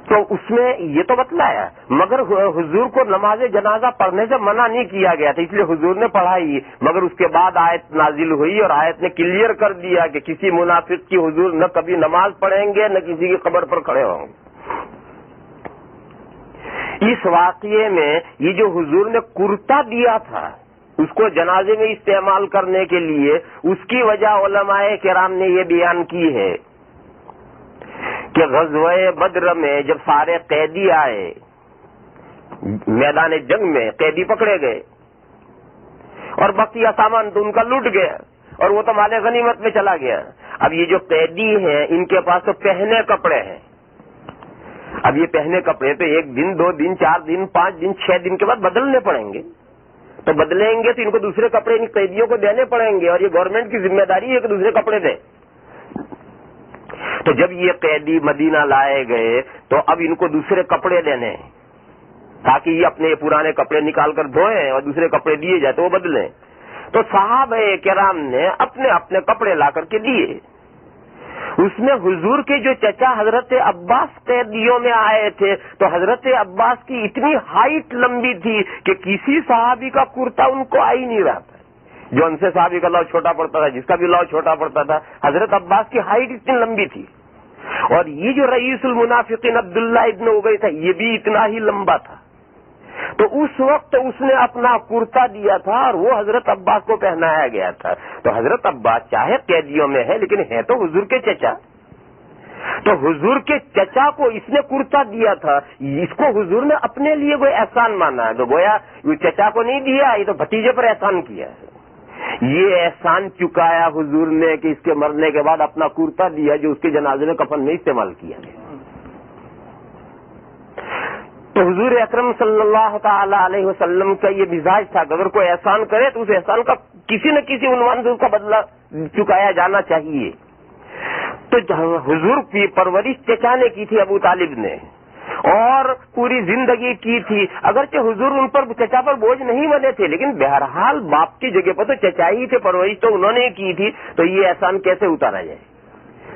تو اس میں یہ تو بتلایا، مگر حضور کو نماز جنازہ پڑھنے سے منع نہیں کیا گیا تھا، اس لیے حضور نے پڑھائی. مگر اس کے بعد آیت نازل ہوئی اور آیت نے کلیئر کر دیا کہ کسی منافق کی حضور نہ کبھی نماز پڑھیں گے نہ کسی کی قبر پر کھڑے ہوں گے. اس واقعے میں یہ جو حضور نے کرتا دیا تھا اس کو جنازے میں استعمال کرنے کے لیے، اس کی وجہ علماء کرام نے یہ بیان کی ہے کہ غزوہ بدر میں جب سارے قیدی آئے، میدان جنگ میں قیدی پکڑے گئے اور بقیہ سامان تو ان کا لوٹ گیا اور وہ تو مال غنیمت میں چلا گیا. اب یہ جو قیدی ہیں ان کے پاس تو پہنے کپڑے ہیں. اب یہ پہنے کپڑے تو 1 دن 2 دن 4 دن 5 دن 6 دن کے بعد بدلنے پڑیں گے. تو بدلیں گے تو ان کو دوسرے کپڑے ان قیدیوں کو دینے پڑیں گے اور یہ گورنمنٹ کی ذمہ داری ہے کہ دوسرے کپڑے دیں. تو جب یہ قیدی مدینہ لائے گئے تو اب ان کو دوسرے کپڑے دینے ہیں تاکہ یہ اپنے پرانے کپڑے نکال کر دھوئیں اور دوسرے کپڑے دیے جائے تو وہ بدلیں. تو صحابہ کرام نے اپنے اپنے کپڑے لا کر کے دیے. اس میں حضور کے جو چچا حضرت عباس قیدیوں میں آئے تھے تو حضرت عباس کی اتنی ہائٹ لمبی تھی کہ کسی صحابی کا کرتا ان کو آ ہی نہیں رہا تھا. جو ان سے صحابی کا لاؤ چھوٹا پڑتا تھا، جس کا بھی لاؤ چھوٹا پڑتا تھا. حضرت عباس کی ہائٹ اتنی لمبی تھی. اور یہ جو رئیس المنافقین عبداللہ ابن ابی تھا یہ بھی اتنا ہی لمبا تھا. تو اس وقت اس نے اپنا کرتا دیا تھا اور وہ حضرت عباس کو پہنایا گیا تھا. تو حضرت عباس چاہے قیدیوں میں ہے لیکن ہے تو حضور کے چچا. تو حضور کے چچا کو اس نے کرتا دیا تھا. اس کو حضور نے اپنے لیے کوئی احسان مانا ہے. تو گویا چچا کو نہیں دیا، یہ تو بھتیجے پر احسان کیا ہے. یہ احسان چکایا حضور نے کہ اس کے مرنے کے بعد اپنا کرتا دیا جو اس کے جنازے میں کفن میں استعمال کیا گیا. تو حضور اکرم صلی اللہ تعالی علیہ وسلم کا یہ مزاج تھا کہ اگر کوئی احسان کرے تو اس احسان کا کسی نہ کسی عنوان سے اس کا بدلہ چکایا جانا چاہیے. تو حضور کی پرورش چچا نے کی تھی، ابو طالب نے، اور پوری زندگی کی تھی. اگرچہ حضور ان پر چچا پر بوجھ نہیں بنے تھے لیکن بہرحال باپ کی جگہ پر تو چچا ہی تھے، پرورش تو انہوں نے کی تھی. تو یہ احسان کیسے اتارا جائے؟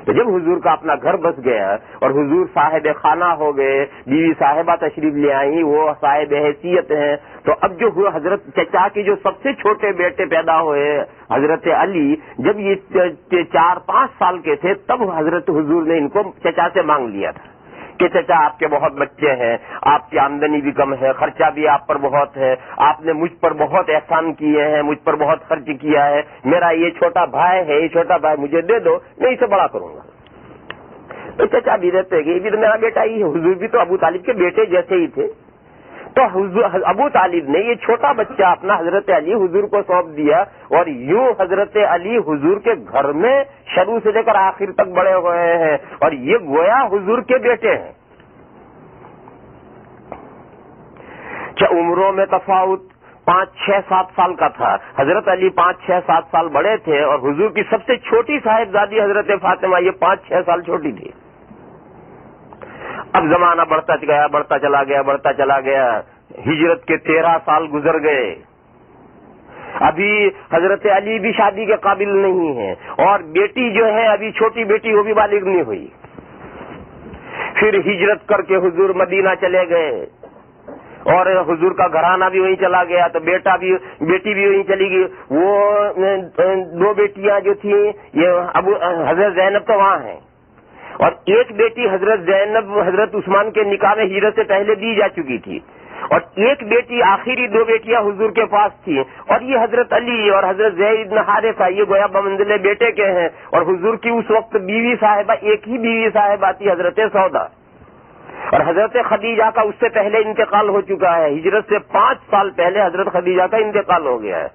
تو جب حضور کا اپنا گھر بس گیا اور حضور صاحب خانہ ہو گئے، بیوی صاحبہ تشریف لے آئیں، وہ صاحب حیثیت ہیں. تو اب جو حضرت چچا کے جو سب سے چھوٹے بیٹے پیدا ہوئے حضرت علی، جب یہ 4-5 سال کے تھے تب حضرت حضور نے ان کو چچا سے مانگ لیا تھا کہ چچا آپ کے بہت بچے ہیں، آپ کی آمدنی بھی کم ہے، خرچہ بھی آپ پر بہت ہے، آپ نے مجھ پر بہت احسان کیے ہیں، مجھ پر بہت خرچ کیا ہے، میرا یہ چھوٹا بھائی ہے، یہ چھوٹا بھائی مجھے دے دو، میں اسے بڑا کروں گا. تو چچا بھی رہتے کہ یہ بھی تو میرا بیٹا ہی ہے. حضور بھی تو ابو طالب کے بیٹے جیسے ہی تھے. تو ابو طالب نے یہ چھوٹا بچہ اپنا حضرت علی حضور کو سونپ دیا اور یوں حضرت علی حضور کے گھر میں شروع سے لے کر آخر تک بڑے ہوئے ہیں اور یہ گویا حضور کے بیٹے ہیں. کیا عمروں میں تفاوت 5-6-7 سال کا تھا. حضرت علی 5-6-7 سال بڑے تھے اور حضور کی سب سے چھوٹی صاحبزادی حضرت فاطمہ یہ 5-6 سال چھوٹی تھی. اب زمانہ بڑھتا چلا گیا. ہجرت کے 13 سال گزر گئے. ابھی حضرت علی بھی شادی کے قابل نہیں ہے اور بیٹی جو ہے ابھی چھوٹی بیٹی وہ بھی بالغ نہیں ہوئی. پھر ہجرت کر کے حضور مدینہ چلے گئے اور حضور کا گھرانہ بھی وہیں چلا گیا تو بیٹی بھی وہیں چلی گئی. وہ 2 بیٹیاں جو تھیں یہ ابو حضرت زینب تو وہاں ہیں اور ایک بیٹی حضرت زینب حضرت عثمان کے نکاح میں ہجرت سے پہلے دی جا چکی تھی اور ایک بیٹی آخری 2 بیٹیاں حضور کے پاس تھی اور یہ حضرت علی اور حضرت زید بن حارثہ یہ گویا بمنزل بیٹے کے ہیں. اور حضور کی اس وقت بیوی صاحبہ ایک ہی بیوی صاحبہ تھی حضرت سودا اور حضرت خدیجہ کا اس سے پہلے انتقال ہو چکا ہے. ہجرت سے 5 سال پہلے حضرت خدیجہ کا انتقال ہو گیا ہے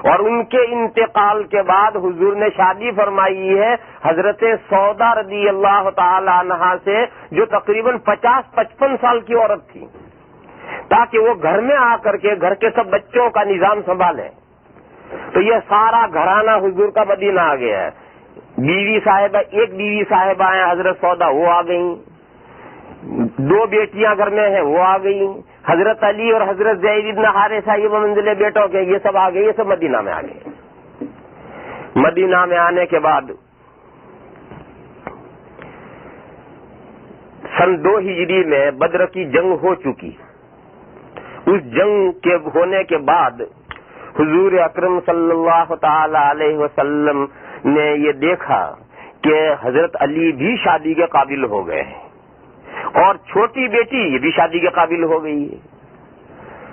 اور ان کے انتقال کے بعد حضور نے شادی فرمائی ہے حضرت سودا رضی اللہ تعالی عنہا سے جو تقریباً 50-55 سال کی عورت تھی تاکہ وہ گھر میں آ کر کے گھر کے سب بچوں کا نظام سنبھالے. تو یہ سارا گھرانہ حضور کا مدینہ آ گیا ہے. ایک بیوی صاحبہ ہیں حضرت سودا وہ آ گئیں. 2 بیٹیاں گھر میں ہیں وہ آ گئی. حضرت علی اور حضرت زید بن حارثہ یہ منزل بیٹوں کے یہ سب آ گئے. یہ سب مدینہ میں آ گئے. مدینہ میں آنے کے بعد سن 2 ہجری میں بدر کی جنگ ہو چکی. اس جنگ کے ہونے کے بعد حضور اکرم صلی اللہ تعالی علیہ وسلم نے یہ دیکھا کہ حضرت علی بھی شادی کے قابل ہو گئے ہیں اور چھوٹی بیٹی یہ بھی شادی کے قابل ہو گئی ہے.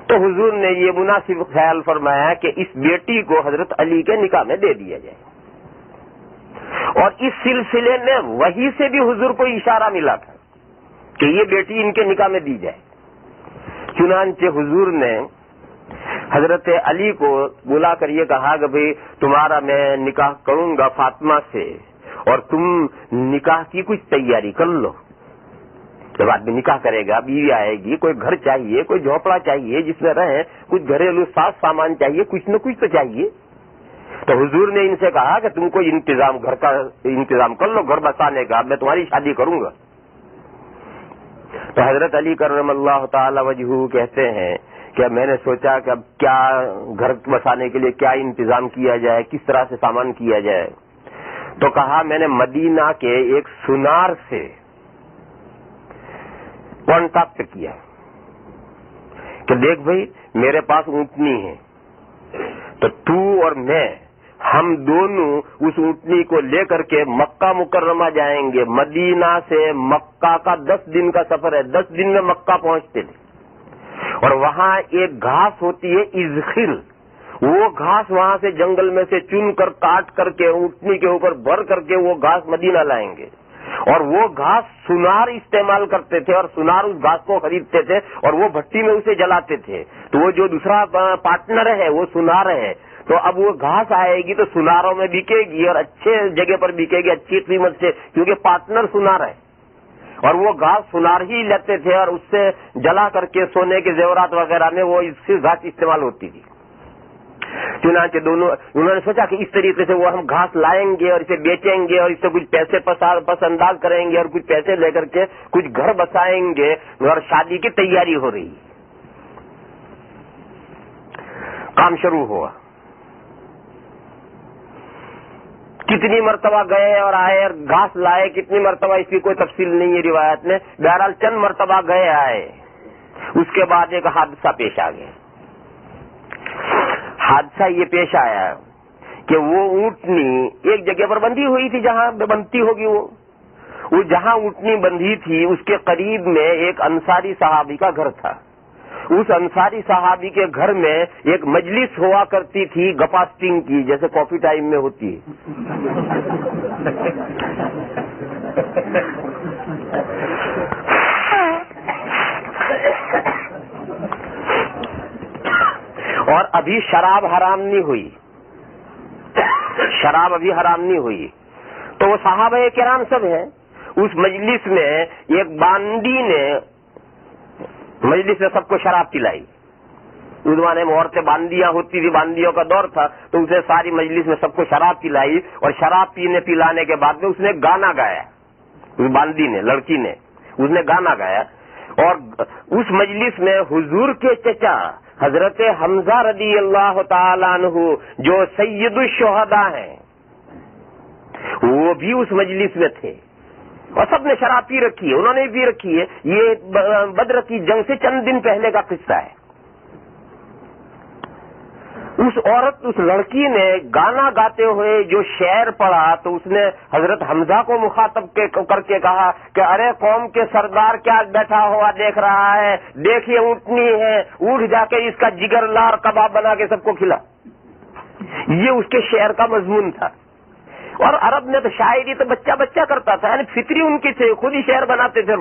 تو حضور نے یہ مناسب خیال فرمایا کہ اس بیٹی کو حضرت علی کے نکاح میں دے دیا جائے. اور اس سلسلے میں وہی سے بھی حضور کو اشارہ ملا تھا کہ یہ بیٹی ان کے نکاح میں دی جائے. چنانچہ حضور نے حضرت علی کو بلا کر یہ کہا کہ بھئی تمہارا میں نکاح کروں گا فاطمہ سے اور تم نکاح کی کچھ تیاری کر لو. جب آدمی نکاح کرے گا بیوی آئے گی کوئی گھر چاہیے کوئی جھونپڑا چاہیے جس میں رہیں کچھ گھریلو سامان چاہیے کچھ نہ کچھ تو چاہیے. تو حضور نے ان سے کہا کہ تم کوئی گھر کا انتظام کر لو گھر بسانے کا میں تمہاری شادی کروں گا. تو حضرت علی کرم اللہ تعالی وجہہ کہتے ہیں کہ میں نے سوچا کہ اب کیا گھر بسانے کے لیے کیا انتظام کیا جائے کس طرح سے سامان کیا جائے. تو کہا میں نے مدینہ کے ایک سنار سے کانٹیکٹ کیا کہ دیکھ بھائی میرے پاس اونٹنی ہے تو تو اور میں ہم دونوں اس اونٹنی کو لے کر کے مکہ مکرمہ جائیں گے. مدینہ سے مکہ کا 10 دن کا سفر ہے. 10 دن میں مکہ پہنچتے تھے اور وہاں ایک گھاس ہوتی ہے ازخر. وہ گھاس وہاں سے جنگل میں سے چن کر کاٹ کر کے اونٹنی کے اوپر بھر کر کے وہ گھاس مدینہ لائیں گے اور وہ گھاس سنار استعمال کرتے تھے اور سنار اس گھاس کو خریدتے تھے اور وہ بھٹی میں اسے جلاتے تھے. تو وہ جو دوسرا پارٹنر ہے وہ سنار ہے. تو اب وہ گھاس آئے گی تو سناروں میں بکے گی اور اچھے جگہ پر بکے گی اچھی قیمت سے کیونکہ پارٹنر سنار ہے. اور وہ گھاس سنار ہی لیتے تھے اور اس سے جلا کر کے سونے کے زیورات وغیرہ میں وہ اس سے گھاس استعمال ہوتی تھی. چنانچہ انہوں نے سوچا کہ اس طریقے سے وہ ہم گھاس لائیں گے اور اسے بیچیں گے اور اس سے کچھ پیسے پس انداز کریں گے اور کچھ پیسے لے کر کے کچھ گھر بسائیں گے اور شادی کی تیاری ہو رہی. کام شروع ہوا. کتنی مرتبہ گئے اور آئے اور گھاس لائے کتنی مرتبہ اس کی کوئی تفصیل نہیں ہے روایت میں. بہرحال چند مرتبہ گئے آئے. اس کے بعد ایک حادثہ پیش آ گیا. حادثہ یہ پیش آیا کہ وہ اونٹنی ایک جگہ پر بندھی ہوئی تھی جہاں بندتی ہوگی وہ جہاں اونٹنی بندھی تھی اس کے قریب میں ایک انصاری صحابی کا گھر تھا. اس انصاری صحابی کے گھر میں ایک مجلس ہوا کرتی تھی گپاسٹنگ کی جیسے کافی ٹائم میں ہوتی ہے. اور ابھی شراب حرام نہیں ہوئی. شراب ابھی حرام نہیں ہوئی. تو وہ صحابہ کرام سب ہیں. اس مجلس میں ایک باندی نے مجلس میں سب کو شراب پلائی. اس زمانے میں عورتیں باندیاں ہوتی تھی باندیوں کا دور تھا تو اسے ساری مجلس میں سب کو شراب پلائی اور شراب پلانے کے بعد میں اس نے گانا گایا. اس باندی نے لڑکی نے اس نے گانا گایا، اور اس مجلس میں حضور کے چچا حضرت حمزہ رضی اللہ تعالیٰ عنہ جو سید الشہداء ہیں وہ بھی اس مجلس میں تھے، اور سب نے شراب پی رکھی ہے، انہوں نے بھی رکھی ہے۔ یہ بدر کی جنگ سے چند دن پہلے کا قصہ ہے۔ اس عورت، اس لڑکی نے گانا گاتے ہوئے جو شعر پڑھا تو اس نے حضرت حمزہ کو مخاطب کر کے کہا کہ ارے قوم کے سردار کیا بیٹھا ہوا دیکھ رہا ہے، دیکھیے اونٹنی ہے، اٹھ جا کے اس کا جگر لار کباب بنا کے سب کو کھلا۔ یہ اس کے شعر کا مضمون تھا۔ اور عرب میں تو شاعری تو بچہ بچہ کرتا تھا، یعنی فطری ان کی تھے، خود ہی شعر بناتے تھے۔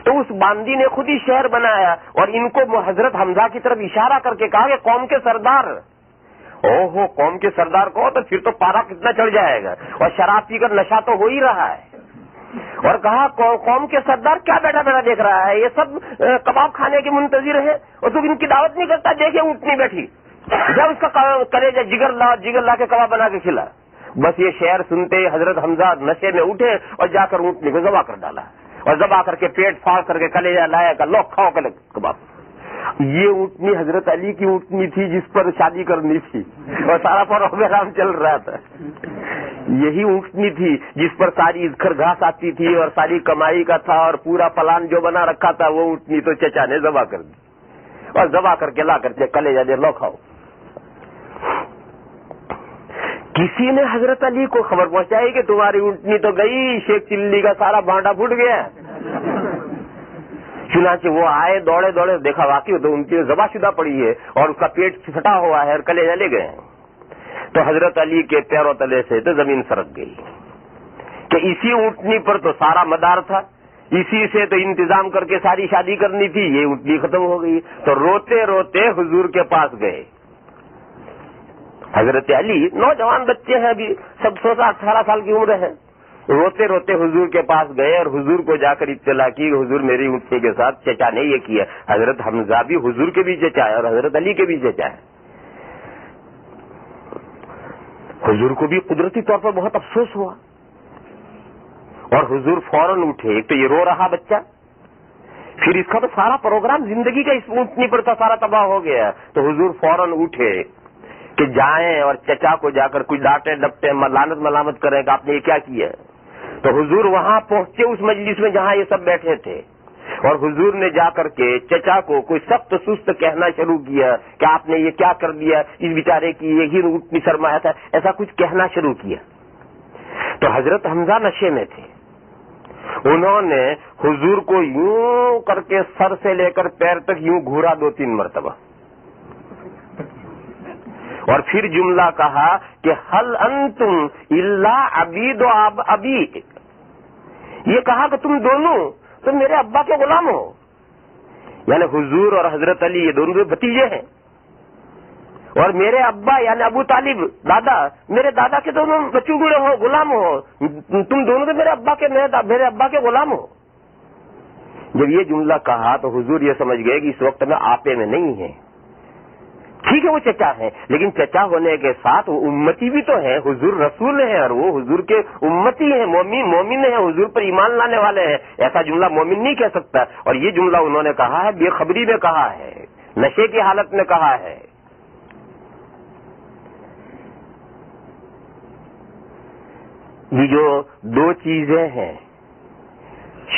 تو اس باندی نے خود ہی شعر بنایا اور ان کو حضرت حمزہ کی طرف اشارہ کر کے کہا کہ قوم کے سردار، اوہو قوم کے سردار کو تو پھر تو پارا کتنا چڑھ جائے گا، اور شراب پی کر نشہ تو ہو ہی رہا ہے۔ اور کہا قوم کے سردار کیا بیٹھا بیٹھا دیکھ رہا ہے، یہ سب کباب کھانے کے منتظر ہے اور تو ان کی دعوت نہیں کرتا، دیکھے اونٹنی بیٹھی، جب اس کا کلیجہ جگر لا کے کباب بنا کے کھلا۔ بس یہ شعر سنتے حضرت حمزہ نشے میں اٹھے اور جا کر اونٹنی کو ذبح کر ڈالا، اور ذبح کر کے پیٹ پھاڑ کر کے کلیجہ لایا کہ لو کھاؤ کباب۔ یہ اونٹنی حضرت علی کی اونٹنی تھی جس پر شادی کرنی تھی اور سارا پروگرام چل رہا تھا۔ یہی اونٹنی تھی جس پر ساری گھر گھاس آتی تھی اور ساری کمائی کا تھا، اور پورا پلان جو بنا رکھا تھا وہ اونٹنی تو چچا نے ذبح کر دی، اور ذبح کر کے لا کر کے کلیجہ دے لو کھاؤ۔ کسی نے حضرت علی کو خبر پہنچائی کہ تمہاری اونٹنی تو گئی، شیخ چلی کا سارا بانڈا پھوٹ گیا۔ چنانچہ وہ آئے دوڑے دوڑے، دیکھا واقعی تو ان کی ذبح شدہ پڑی ہے اور اس کا پیٹ پھٹا ہوا ہے اور کلیجہ لے گئے۔ تو حضرت علی کے پیروں تلے سے تو زمین سرک گئی کہ اسی اونٹنی پر تو سارا مدار تھا، اسی سے تو انتظام کر کے ساری شادی کرنی تھی، یہ اونٹنی ختم ہو گئی۔ تو روتے روتے حضور کے پاس گئے۔ حضرت علی نوجوان بچے ہیں، ابھی سب 16-18 سال کی عمر ہے، روتے روتے حضور کے پاس گئے اور حضور کو جا کر اطلاع کی کہ حضور میری اونٹنی کے ساتھ چچا نے یہ کیا۔ حضرت حمزہ بھی حضور کے بھی چچا ہے اور حضرت علی کے بھی چچا ہے۔ حضور کو بھی قدرتی طور پر بہت افسوس ہوا اور حضور فوراً اٹھے۔ ایک تو یہ رو رہا بچہ، پھر اس کا تو سارا پروگرام زندگی کا اس اونٹنی پر سارا تباہ ہو گیا۔ تو حضور فوراً اٹھے کہ جائیں اور چچا کو جا کر کچھ ڈانٹے ڈپٹے لعنت ملامت کریں کہ آپ نے یہ کیا کیا۔ تو حضور وہاں پہنچے اس مجلس میں جہاں یہ سب بیٹھے تھے، اور حضور نے جا کر کے چچا کو کوئی سخت سست کہنا شروع کیا کہ آپ نے یہ کیا کر دیا، اس بیچارے کی یہی اونٹنی سرمایہ تھا، ایسا کچھ کہنا شروع کیا۔ تو حضرت حمزہ نشے میں تھے، انہوں نے حضور کو یوں کر کے سر سے لے کر پیر تک یوں گھورا 2-3 مرتبہ، اور پھر جملہ کہا کہ حل انتم الا عبید و ابی، یہ کہا کہ تم دونوں تم میرے ابا کے غلام ہو، یعنی حضور اور حضرت علی یہ دونوں بھتیجے ہیں، اور میرے ابا یعنی ابو طالب دادا، میرے دادا کے دونوں بچوں گڑے ہو، غلام ہو، تم دونوں تو میرے ابا کے غلام ہو۔ جب یہ جملہ کہا تو حضور یہ سمجھ گئے کہ اس وقت میں آپے میں نہیں ہے۔ ٹھیک ہے وہ چچا ہے، لیکن چچا ہونے کے ساتھ وہ امتی بھی تو ہے، حضور رسول ہیں اور وہ حضور کے امتی ہیں، مومن ہیں، حضور پر ایمان لانے والے ہیں۔ ایسا جملہ مومن نہیں کہہ سکتا، اور یہ جملہ انہوں نے کہا ہے بے خبری میں کہا ہے، نشے کی حالت میں کہا ہے۔ یہ جو 2 چیزیں ہیں،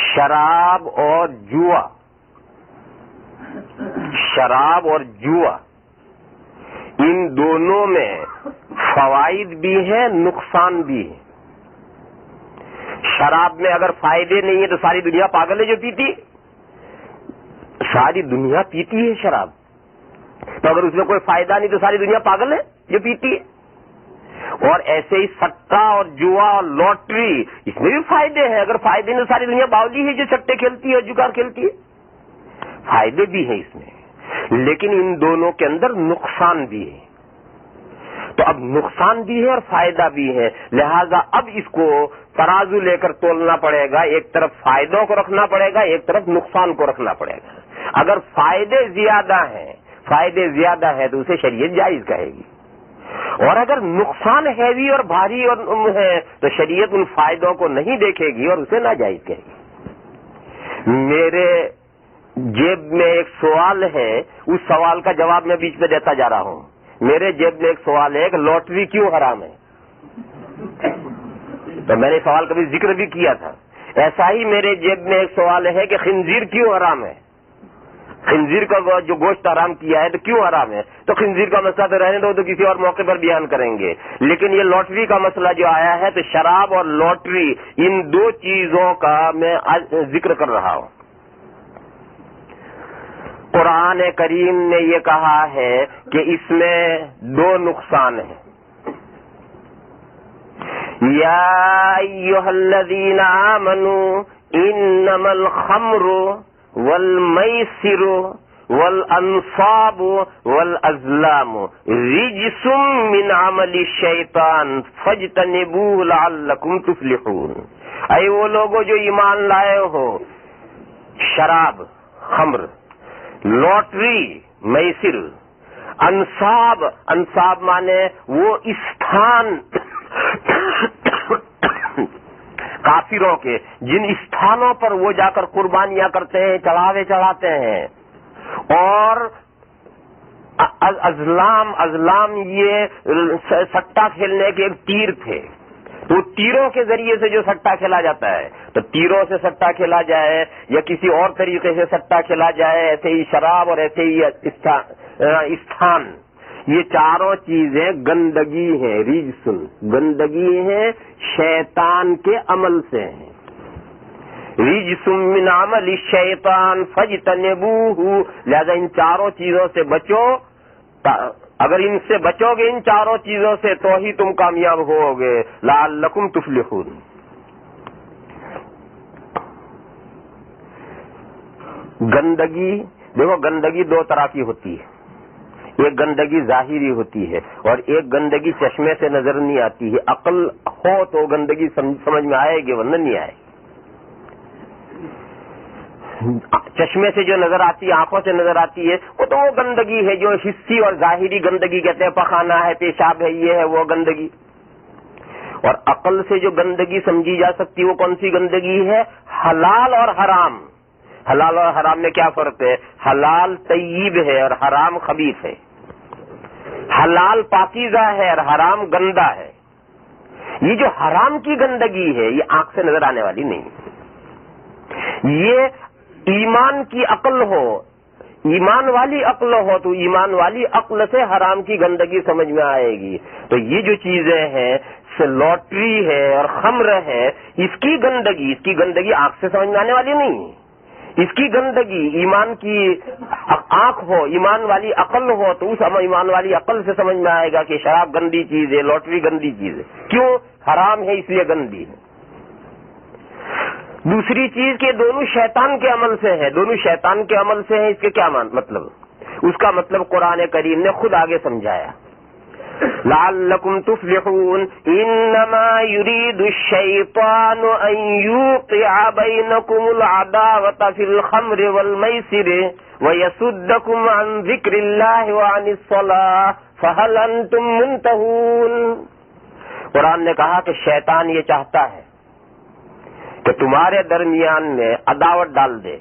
شراب اور جوا، شراب اور جوا، ان دونوں میں فوائد بھی ہیں، نقصان بھی ہے۔ شراب میں اگر فائدے نہیں ہیں تو ساری دنیا پاگل ہے جو پیتی، ساری دنیا پیتی ہے شراب، تو اگر اس میں کوئی فائدہ نہیں تو ساری دنیا پاگل ہے جو پیتی ہے۔ اور ایسے ہی سٹا اور جوا اور لوٹری، اس میں بھی فائدے ہیں، اگر فائدے نہیں تو ساری دنیا باولی ہے جو سٹے کھیلتی ہے اور جگار کھیلتی ہے۔ فائدے بھی ہیں اس میں، لیکن ان دونوں کے اندر نقصان بھی ہے۔ تو اب نقصان بھی ہے اور فائدہ بھی ہے، لہذا اب اس کو ترازو لے کر تولنا پڑے گا، ایک طرف فائدوں کو رکھنا پڑے گا، ایک طرف نقصان کو رکھنا پڑے گا۔ اگر فائدے زیادہ ہیں تو اسے شریعت جائز کہے گی، اور اگر نقصان ہیوی اور بھاری ہے تو شریعت ان فائدوں کو نہیں دیکھے گی اور اسے ناجائز کہے گی۔ میرے جیب میں ایک سوال ہے، اس سوال کا جواب میں بیچ میں دیتا جا رہا ہوں. میرے جیب میں ایک سوال ہے کہ لاٹری کیوں حرام ہے؟ تو میں نے سوال کبھی ذکر بھی کیا تھا. ایسا ہی میرے جیب میں ایک سوال ہے کہ خنزیر کیوں حرام ہے؟ خنزیر کا جو گوشت حرام کیا ہے تو کیوں حرام ہے؟ تو خنزیر کا مسئلہ تو رہنے دو، تو کسی اور موقع پر بیان کریں گے. لیکن یہ لاٹری کا مسئلہ جو آیا ہے تو شراب اور لاٹری، ان دو چیزوں کا میں ذکر کر رہا ہوں. قرآن کریم نے یہ کہا ہے کہ اس میں دو نقصان ہیں. یا ایھا الذین آمنوا انما الخمر والمیسر والانصاب والازلام رجس من عمل الشیطان فاجتنبوہ لعلکم تفلحون. اے وہ لوگوں جو ایمان لائے ہو، شراب، خمر، لاٹری، میسر، انصاب مانے وہ استھان کافروں کے، جن استھانوں پر وہ جا کر قربانیاں کرتے ہیں، چڑھاوے چڑھاتے ہیں. اور ازلام یہ سٹا کھیلنے کے ایک تیر تھے، تو تیروں کے ذریعے سے جو سٹا کھیلا جاتا ہے، تو تیروں سے سٹا کھیلا جائے یا کسی اور طریقے سے سٹا کھیلا جائے، ایسے ہی شراب اور ایسے ہی استھان، یہ چاروں چیزیں گندگی ہیں. رجسن، گندگی ہیں، شیطان کے عمل سے ہیں. رجس من عمل الشیطان فاجتنبوہ، لہذا ان چاروں چیزوں سے بچو. اگر ان سے بچو گے، ان چاروں چیزوں سے، تو ہی تم کامیاب ہوگے. لعلکم تفلحون. گندگی، دیکھو گندگی دو طرح کی ہوتی ہے. ایک گندگی ظاہری ہوتی ہے اور ایک گندگی چشمے سے نظر نہیں آتی ہے. عقل ہو تو گندگی سمجھ میں آئے گی، ورنہ نہیں آئے. چشمے سے جو نظر آتی ہے، آنکھوں سے نظر آتی ہے، وہ تو وہ گندگی ہے جو حسی اور ظاہری گندگی کہتے ہیں. پخانہ ہے، پیشاب ہے، یہ ہے وہ گندگی. اور عقل سے جو گندگی سمجھی جا سکتی ہے وہ کون سی گندگی ہے؟ حلال اور حرام. حلال اور حرام میں کیا فرق ہے؟ حلال طیب ہے اور حرام خبیث ہے. حلال پاکیزہ ہے اور حرام گندا ہے. یہ جو حرام کی گندگی ہے یہ آنکھ سے نظر آنے والی نہیں. یہ ایمان کی عقل ہو، ایمان والی عقل ہو تو ایمان والی عقل سے حرام کی گندگی سمجھ میں آئے گی. تو یہ جو چیزیں ہیں، لاٹری ہے اور خمر ہے، اس کی گندگی آنکھ سے سمجھ میں آنے والی نہیں. اس کی گندگی ایمان کی آنکھ ہو، ایمان والی عقل ہو تو اس ایمان والی عقل سے سمجھ میں آئے گا کہ شراب گندی چیز ہے، لاٹری گندی چیز ہے. کیوں؟ حرام ہے اس لیے گندی ہے. دوسری چیز کہ دونوں شیطان کے عمل سے ہے. دونوں شیطان کے عمل سے ہیں، اس کے کیا مطلب؟ اس کا مطلب قرآن کریم نے خود آگے سمجھایا. لعلکم تفلحون انما يريد الشیطان ان یوقع بینکم العداوة فی الخمر والمیسر ویصدکم عن ذکر اللہ وعن الصلاة فہل انتم منتہون. قرآن نے کہا کہ شیطان یہ چاہتا ہے کہ تمہارے درمیان میں عداوت ڈال دے،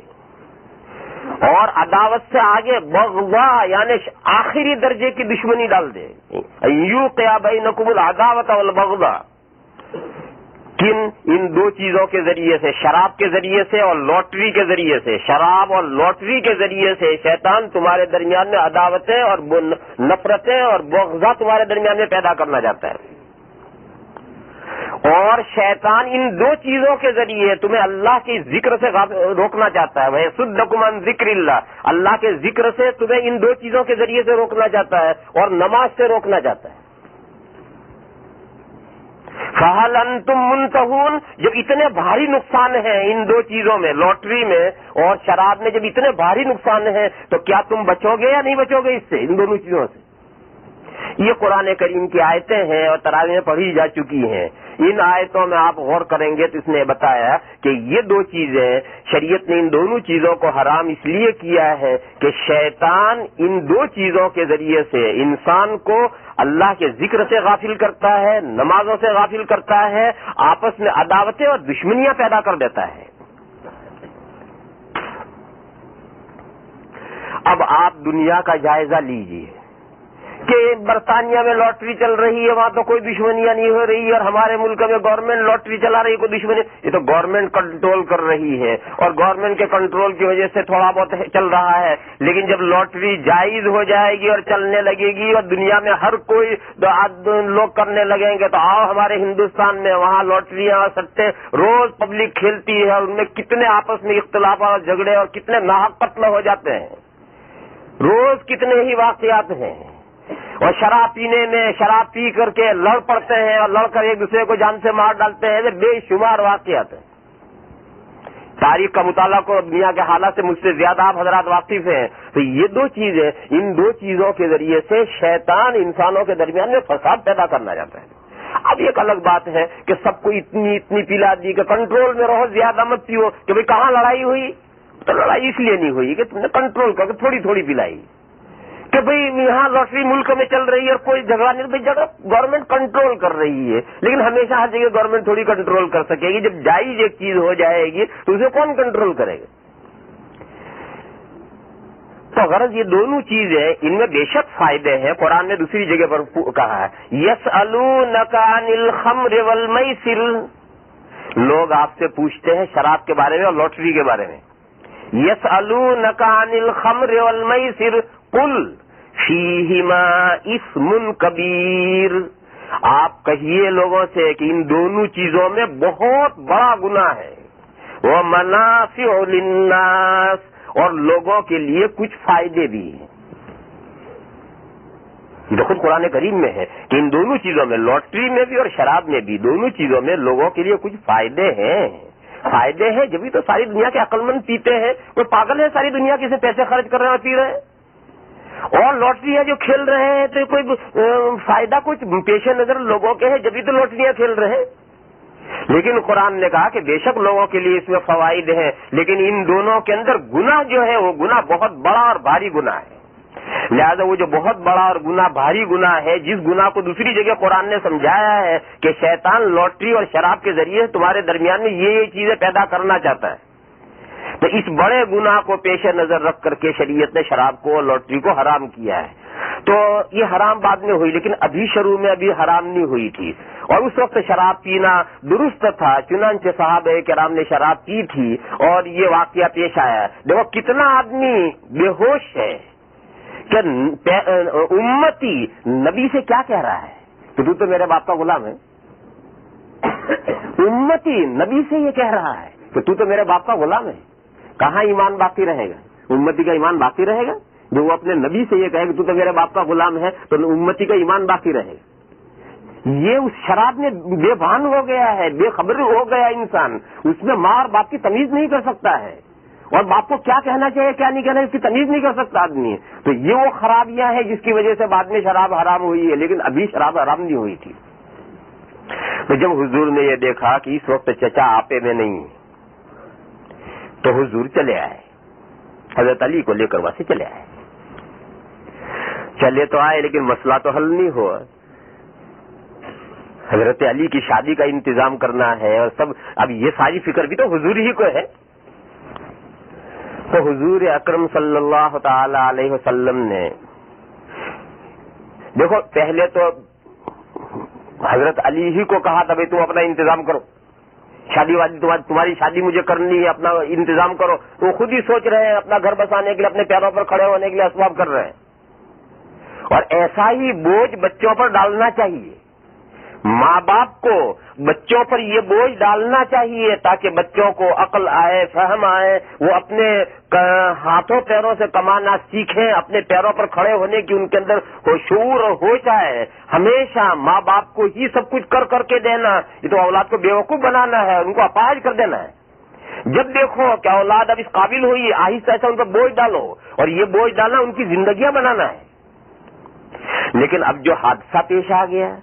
اور عداوت سے آگے بغضا یعنی آخری درجے کی دشمنی ڈال دے. یوقع بینکم العداوۃ والبغضا. ان دو چیزوں کے ذریعے سے، شراب کے ذریعے سے اور لاٹری کے ذریعے سے. شراب اور لاٹری کے ذریعے سے شیطان تمہارے درمیان میں عداوتیں اور نفرتیں اور بغضا تمہارے درمیان میں پیدا کرنا چاہتا ہے. اور شیطان ان دو چیزوں کے ذریعے تمہیں اللہ کے ذکر سے روکنا چاہتا ہے. وَيَصُدَّكُمْ عَنْ ذِكْرِ اللَّهِ. اللہ کے ذکر سے تمہیں ان دو چیزوں کے ذریعے سے روکنا چاہتا ہے اور نماز سے روکنا چاہتا ہے. فَهَلْ أَنْتُمْ مُنْتَهُونَ. جب اتنے بھاری نقصان ہیں ان دو چیزوں میں، لاٹری میں اور شراب میں، جب اتنے بھاری نقصان ہیں تو کیا تم بچو گے یا نہیں بچو گے اس سے، ان دونوں چیزوں سے؟ یہ قرآن کریم کی آیتیں ہیں اور تراویح میں پڑھی جا چکی ہیں. ان آیتوں میں آپ غور کریں گے تو اس نے بتایا کہ یہ دو چیزیں، شریعت نے ان دونوں چیزوں کو حرام اس لیے کیا ہے کہ شیطان ان دو چیزوں کے ذریعے سے انسان کو اللہ کے ذکر سے غافل کرتا ہے، نمازوں سے غافل کرتا ہے، آپس میں عداوتیں اور دشمنیاں پیدا کر دیتا ہے. اب آپ دنیا کا جائزہ لیجئے کہ برطانیہ میں لاٹری چل رہی ہے، وہاں تو کوئی دشمنیاں نہیں ہو رہی، اور ہمارے ملک میں گورنمنٹ لاٹری چلا رہی ہے، کوئی دشمنی، یہ تو گورنمنٹ کنٹرول کر رہی ہے اور گورنمنٹ کے کنٹرول کی وجہ سے تھوڑا بہت چل رہا ہے. لیکن جب لاٹری جائز ہو جائے گی اور چلنے لگے گی اور دنیا میں ہر کوئی لوگ کرنے لگیں گے، تو آؤ ہمارے ہندوستان میں، وہاں لاٹریاں اور سٹے روز پبلک کھیلتی ہے، اور ان میں کتنے آپس میں اختلافات اور جھگڑے اور کتنے ناحق قتل ہو جاتے ہیں، روز کتنے ہی واقعات ہیں. اور شراب پینے میں، شراب پی کر کے لڑ پڑتے ہیں اور لڑ کر ایک دوسرے کو جان سے مار ڈالتے ہیں، بے شمار واقعات ہیں. تاریخ کا مطالعہ کو، دنیا کے حالات سے مجھ سے زیادہ آپ حضرات واقف ہیں. تو یہ دو چیزیں، ان دو چیزوں کے ذریعے سے شیطان انسانوں کے درمیان میں فساد پیدا کرنا چاہتا ہے. اب ایک الگ بات ہے کہ سب کو اتنی پلا دی کہ کنٹرول میں رہو، زیادہ مت پیو. کہ بھئی کہاں لڑائی ہوئی؟ تو لڑائی اس لیے نہیں ہوئی کہ تم نے کنٹرول کر کے تھوڑی تھوڑی پلائی. کہ بھئی یہاں لاٹری ملک میں چل رہی ہے اور کوئی جھگڑا نہیں، بھئی جگہ گورنمنٹ کنٹرول کر رہی ہے، لیکن ہمیشہ ہر جگہ گورنمنٹ تھوڑی کنٹرول کر سکے گی. جب جائز ایک چیز ہو جائے گی تو اسے کون کنٹرول کرے گا؟ تو غرض یہ دونوں چیزیں، ان میں بے شک فائدے ہیں. قرآن نے دوسری جگہ پر کہا ہے یسألونک عن الخمر والمیسر، لوگ آپ سے پوچھتے ہیں شراب کے بارے میں اور لاٹری کے بارے میں. یسألونک عن الخمر والمیسر قل فیہما اسم کبیر، آپ کہیے لوگوں سے کہ ان دونوں چیزوں میں بہت بڑا گناہ ہے. ومنافع للناس، اور لوگوں کے لیے کچھ فائدے بھی ہیں. یہ خود قرآن کریم میں ہے کہ ان دونوں چیزوں میں، لاٹری میں بھی اور شراب میں بھی، دونوں چیزوں میں لوگوں کے لیے کچھ فائدے ہیں. فائدے ہیں جبھی تو ساری دنیا کے عقل مند پیتے ہیں. کوئی پاگل ہے ساری دنیا کسی پیسے خرچ کر رہے ہیں اور پی رہے ہیں؟ اور لاٹری ہے جو کھیل رہے ہیں تو کوئی فائدہ کچھ پیش نظر لوگوں کے ہیں جبھی تو لاٹریاں کھیل رہے ہیں. لیکن قرآن نے کہا کہ بے شک لوگوں کے لیے اس میں فوائد ہیں، لیکن ان دونوں کے اندر گناہ جو ہے وہ گناہ بہت بڑا اور بھاری گناہ ہے. لہذا وہ جو بہت بڑا اور گناہ بھاری گناہ ہے، جس گناہ کو دوسری جگہ قرآن نے سمجھایا ہے کہ شیطان لاٹری اور شراب کے ذریعے تمہارے درمیان میں یہ چیزیں پیدا کرنا چاہتا ہے، تو اس بڑے گناہ کو پیش نظر رکھ کر کے شریعت نے شراب کو اور لاٹری کو حرام کیا ہے. تو یہ حرام بعد میں ہوئی، لیکن ابھی شروع میں ابھی حرام نہیں ہوئی تھی، اور اس وقت شراب پینا درست تھا. چنانچہ صحابہ کرام نے شراب پی تھی اور یہ واقعہ پیش آیا. دیکھو کتنا آدمی بے ہوش ہے کہ امتی نبی سے کیا کہہ رہا ہے کہ تو میرے باپ کا غلام ہے. امتی نبی سے یہ کہہ رہا ہے کہ تو میرے باپ کا غلام ہے. کہاں ایمان باقی رہے گا؟ امتی کا ایمان باقی رہے گا؟ جو وہ اپنے نبی سے یہ کہے کہ تو میرے باپ کا غلام ہے تو امتی کا ایمان باقی رہے گا. یہ اس شراب میں بے بھان ہو گیا ہے، بے خبر ہو گیا انسان. اس میں ماں اور باپ کی تمیز نہیں کر سکتا ہے، اور باپ کو کیا کہنا چاہیے کیا نہیں کہنا اس کی تمیز نہیں کر سکتا آدمی. تو یہ وہ خرابیاں ہیں جس کی وجہ سے بعد میں شراب حرام ہوئی ہے، لیکن ابھی شراب حرام نہیں ہوئی تھی. تو جب حضور نے یہ دیکھا کہ اس وقت چچا آپے میں نہیں تو حضور چلے آئے، حضرت علی کو لے کر وہاں سے چلے آئے. چلے تو آئے لیکن مسئلہ تو حل نہیں ہوا. حضرت علی کی شادی کا انتظام کرنا ہے اور سب، اب یہ ساری فکر بھی تو حضور ہی کو ہے. تو حضور اکرم صلی اللہ تعالی علیہ وسلم نے دیکھو پہلے تو حضرت علی ہی کو کہا تھا بھائی تم اپنا انتظام کرو، شادی وادی تمہاری شادی مجھے کرنی ہے، اپنا انتظام کرو. وہ خود ہی سوچ رہے ہیں اپنا گھر بسانے کے لیے، اپنے پیروں پر کھڑے ہونے کے لیے اسباب کر رہے ہیں. اور ایسا ہی بوجھ بچوں پر ڈالنا چاہیے. ماں باپ کو بچوں پر یہ بوجھ ڈالنا چاہیے تاکہ بچوں کو عقل آئے، فہم آئے، وہ اپنے ہاتھوں پیروں سے کمانا سیکھیں، اپنے پیروں پر کھڑے ہونے کی ان کے اندر شعور اور ہوش آئے. ہمیشہ ماں باپ کو ہی سب کچھ کر کر کے دینا، یہ تو اولاد کو بیوقوف بنانا ہے، ان کو اپاہج کر دینا ہے. جب دیکھو کہ اولاد اب اس قابل ہوئی، آہستہ آہستہ ان پر بوجھ ڈالو، اور یہ بوجھ ڈالنا ان کی زندگیاں بنانا ہے. لیکن اب جو حادثہ پیش آ گیا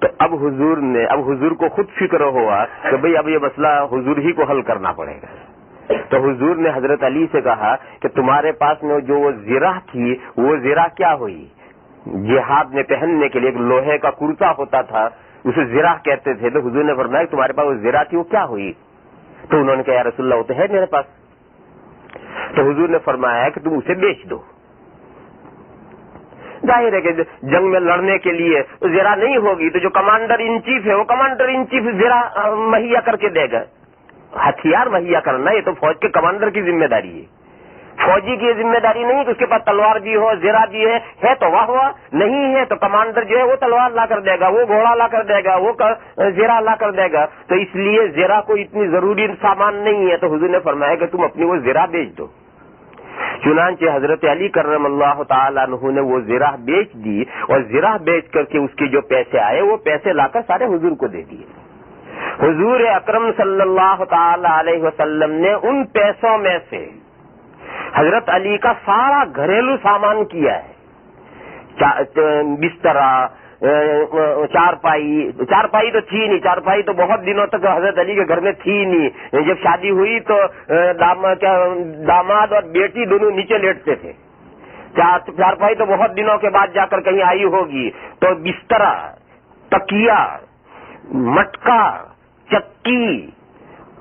تو اب حضور کو خود فکر ہوا کہ بھئی اب یہ مسئلہ حضور ہی کو حل کرنا پڑے گا. تو حضور نے حضرت علی سے کہا کہ تمہارے پاس میں جو وہ زرہ تھی، وہ زرہ کیا ہوئی؟ جہاد میں پہننے کے لیے ایک لوہے کا کرتا ہوتا تھا، اسے زرہ کہتے تھے. تو حضور نے فرمایا کہ تمہارے پاس وہ زرہ تھی، وہ کیا ہوئی؟ تو انہوں نے کہا یا رسول اللہ وہ تو ہے میرے پاس. تو حضور نے فرمایا کہ تم اسے بیچ دو. ظاہر ہے کہ جنگ میں لڑنے کے لیے زرہ نہیں ہوگی تو جو کمانڈر ان چیف ہے وہ کمانڈر ان چیف زرہ مہیا کر کے دے گا. ہتھیار مہیا کرنا یہ تو فوج کے کمانڈر کی ذمہ داری ہے. فوجی کی یہ ذمہ داری نہیں کہ اس کے پاس تلوار بھی ہو, زرہ بھی ہے تو واہ ہوا, نہیں ہے تو کمانڈر جو ہے وہ تلوار لا کر دے گا, وہ گھوڑا لا کر دے گا, وہ زرہ لا کر دے گا. تو اس لیے زرہ کو اتنی ضروری سامان نہیں ہے. تو حضور نے فرمایا کہ تم اپنی وہ زرہ بیچ دو. چنانچہ حضرت علی کرم اللہ تعالیٰ عنہ نے وہ زرہ بیچ دی, اور زرہ بیچ کر کے اس کے جو پیسے آئے وہ پیسے لا کر سارے حضور کو دے دیے. حضور اکرم صلی اللہ تعالی علیہ وسلم نے ان پیسوں میں سے حضرت علی کا سارا گھریلو سامان کیا ہے. بسترا, چارپائی تو تھی نہیں, چارپائی تو بہت دنوں تک حضرت علی کے گھر میں تھی نہیں. جب شادی ہوئی تو داماد اور بیٹی دونوں نیچے لیٹتے تھے. چارپائی تو بہت دنوں کے بعد جا کر کہیں آئی ہوگی. تو بسترا, تکیا, مٹکا, چکی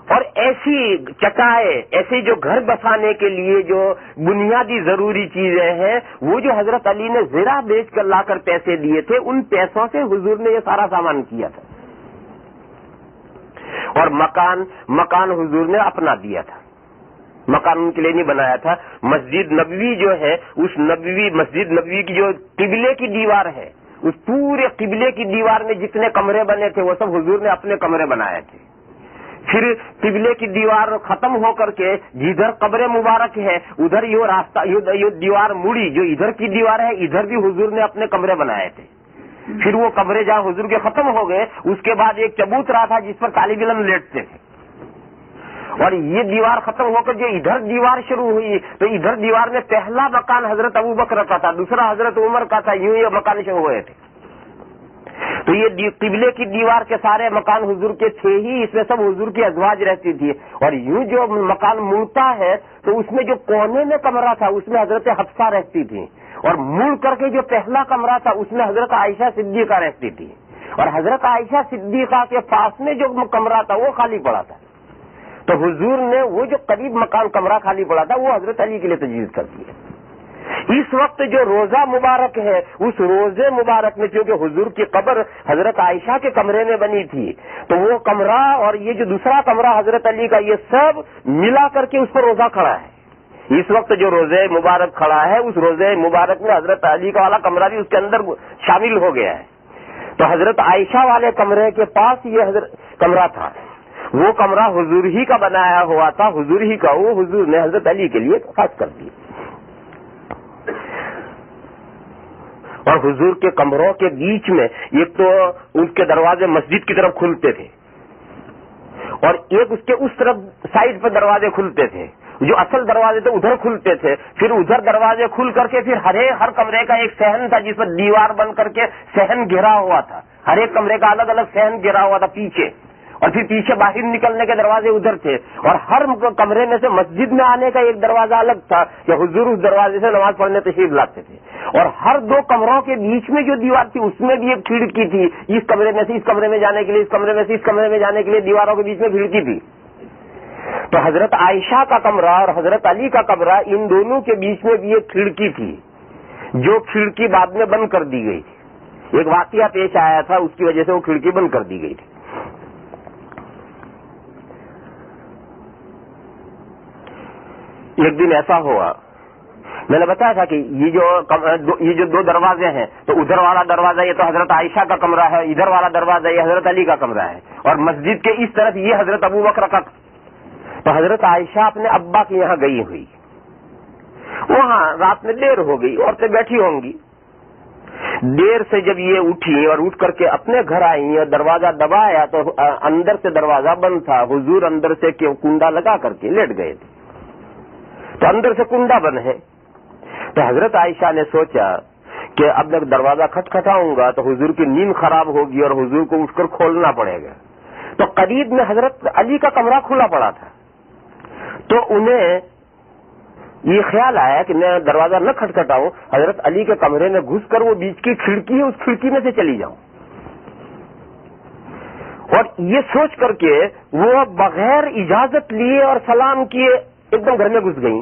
اور ایسی چٹائے, ایسے جو گھر بسانے کے لیے جو بنیادی ضروری چیزیں ہیں وہ جو حضرت علی نے زرہ بیچ کر لا کر پیسے دیے تھے, ان پیسوں سے حضور نے یہ سارا سامان کیا تھا. اور مکان حضور نے اپنا دیا تھا. مکان ان کے لیے نہیں بنایا تھا. مسجد نبوی جو ہے, اس مسجد نبوی کی جو قبلے کی دیوار ہے, اس پورے قبلے کی دیوار میں جتنے کمرے بنے تھے وہ سب حضور نے اپنے کمرے بنائے تھے. پھر قبلے کی دیوار ختم ہو کر کے جدھر قبر مبارک ہے ادھر یہ راستہ, یہ دیوار مڑی, جو ادھر کی دیوار ہے ادھر بھی حضور نے اپنے کمرے بنائے تھے. پھر وہ کمرے جہاں حضور کے ختم ہو گئے اس کے بعد ایک چبوترا تھا جس پر طالب علم لیٹتے تھے. اور یہ دیوار ختم ہو کر جو ادھر دیوار شروع ہوئی تو ادھر دیوار میں پہلا مکان حضرت ابوبکر کا تھا, دوسرا حضرت عمر کا تھا, یوں یہ مکان شروع ہوئے تھے. تو یہ قبلے کی دیوار کے سارے مکان حضور کے تھے ہی, اس میں سب حضور کی ازواج رہتی تھی. اور یوں جو مکان مڑتا ہے تو اس میں جو کونے میں کمرہ تھا اس میں حضرت حفصہ رہتی تھی, اور مڑ کر کے جو پہلا کمرہ تھا اس میں حضرت عائشہ صدیقہ رہتی تھی, اور حضرت عائشہ صدیقہ کے پاس میں جو کمرہ تھا وہ خالی پڑا تھا. تو حضور نے وہ جو قریب مکان کمرہ خالی پڑا تھا وہ حضرت علی کے لیے تجویز کر دیا. اس وقت جو روزہ مبارک ہے اس روزے مبارک میں چونکہ حضور کی قبر حضرت عائشہ کے کمرے میں بنی تھی تو وہ کمرہ اور یہ جو دوسرا کمرہ حضرت علی کا یہ سب ملا کر کے اس پر روزہ کھڑا ہے. اس وقت جو روزے مبارک کھڑا ہے اس روزے مبارک میں حضرت علی کا والا کمرہ بھی اس کے اندر شامل ہو گیا ہے. تو حضرت عائشہ والے کمرے کے پاس یہ کمرہ تھا, وہ کمرہ حضور ہی کا بنایا ہوا تھا, حضور ہی کا, وہ حضور نے حضرت علی کے لیے خاص کر دیا. اور حضور کے کمروں کے بیچ میں ایک تو اس کے دروازے مسجد کی طرف کھلتے تھے اور ایک اس کے اس طرف سائڈ پہ دروازے کھلتے تھے, جو اصل دروازے تھے ادھر کھلتے تھے. پھر ادھر دروازے کھل کر کے پھر ہر کمرے کا ایک صحن تھا جس پر دیوار بن کر کے صحن گھرا ہوا تھا. ہر ایک کمرے کا الگ الگ صحن گھرا ہوا تھا پیچھے, اور پھر پیچھے باہر نکلنے کے دروازے ادھر تھے. اور ہر کمرے میں سے مسجد میں آنے کا ایک دروازہ الگ تھا کہ حضور اس دروازے سے نماز پڑھنے تشریف لاتے تھے. اور ہر دو کمروں کے بیچ میں جو دیوار تھی اس میں بھی ایک کھڑکی تھی, اس کمرے میں سے اس کمرے میں جانے کے لیے, اس کمرے میں سے اس کمرے میں جانے کے لیے دیواروں کے بیچ میں کھڑکی تھی. تو حضرت عائشہ کا کمرہ اور حضرت علی کا کمرہ ان دونوں کے بیچ میں بھی ایک کھڑکی تھی, جو کھڑکی بعد میں بند کر دی گئی تھی. ایک واقعہ پیش آیا تھا اس کی وجہ سے وہ کھڑکی بند کر دی گئی تھی. ایک دن ایسا ہوا, میں نے بتایا تھا کہ یہ جو دو دروازے ہیں تو ادھر والا دروازہ یہ تو حضرت عائشہ کا کمرہ ہے, ادھر والا دروازہ یہ حضرت علی کا کمرہ ہے, اور مسجد کے اس طرف یہ حضرت ابوبکر کا. تو حضرت عائشہ اپنے ابا کے یہاں گئی ہوئی, وہاں رات میں دیر ہو گئی, عورتیں بیٹھی ہوں گی. دیر سے جب یہ اٹھی اور اٹھ کر کے اپنے گھر آئی اور دروازہ دبایا تو اندر سے دروازہ بند تھا. حضور اندر سے کنڈا لگا کر کے لیٹ گئے تھے, تو اندر سے کنڈا بند ہے. تو حضرت عائشہ نے سوچا کہ اب میں دروازہ کھٹکھٹاؤں گا تو حضور کی نیند خراب ہوگی اور حضور کو اٹھ کر کھولنا پڑے گا. تو قریب میں حضرت علی کا کمرہ کھلا پڑا تھا, تو انہیں یہ خیال آیا کہ میں دروازہ نہ کھٹکھٹاؤں, حضرت علی کے کمرے میں گھس کر وہ بیچ کی کھڑکی ہے اس کھڑکی میں سے چلی جاؤں. اور یہ سوچ کر کے وہ بغیر اجازت لیے اور سلام کیے ایک دم گھر میں گھس گئیں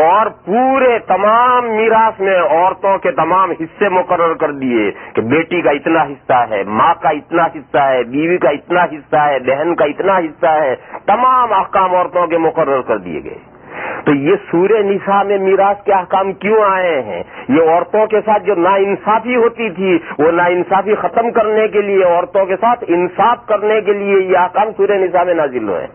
اور پورے تمام میراث میں عورتوں کے تمام حصے مقرر کر دیے کہ بیٹی کا اتنا حصہ ہے، ماں کا اتنا حصہ ہے، بیوی کا اتنا حصہ ہے، بہن کا اتنا حصہ ہے، تمام احکام عورتوں کے مقرر کر دیے گئے. تو یہ سورہ نساء میں میراث کے احکام کیوں آئے ہیں؟ یہ عورتوں کے ساتھ جو ناانصافی ہوتی تھی وہ ناانصافی ختم کرنے کے لیے، عورتوں کے ساتھ انصاف کرنے کے لیے یہ احکام سورہ نساء میں نازل ہوئے.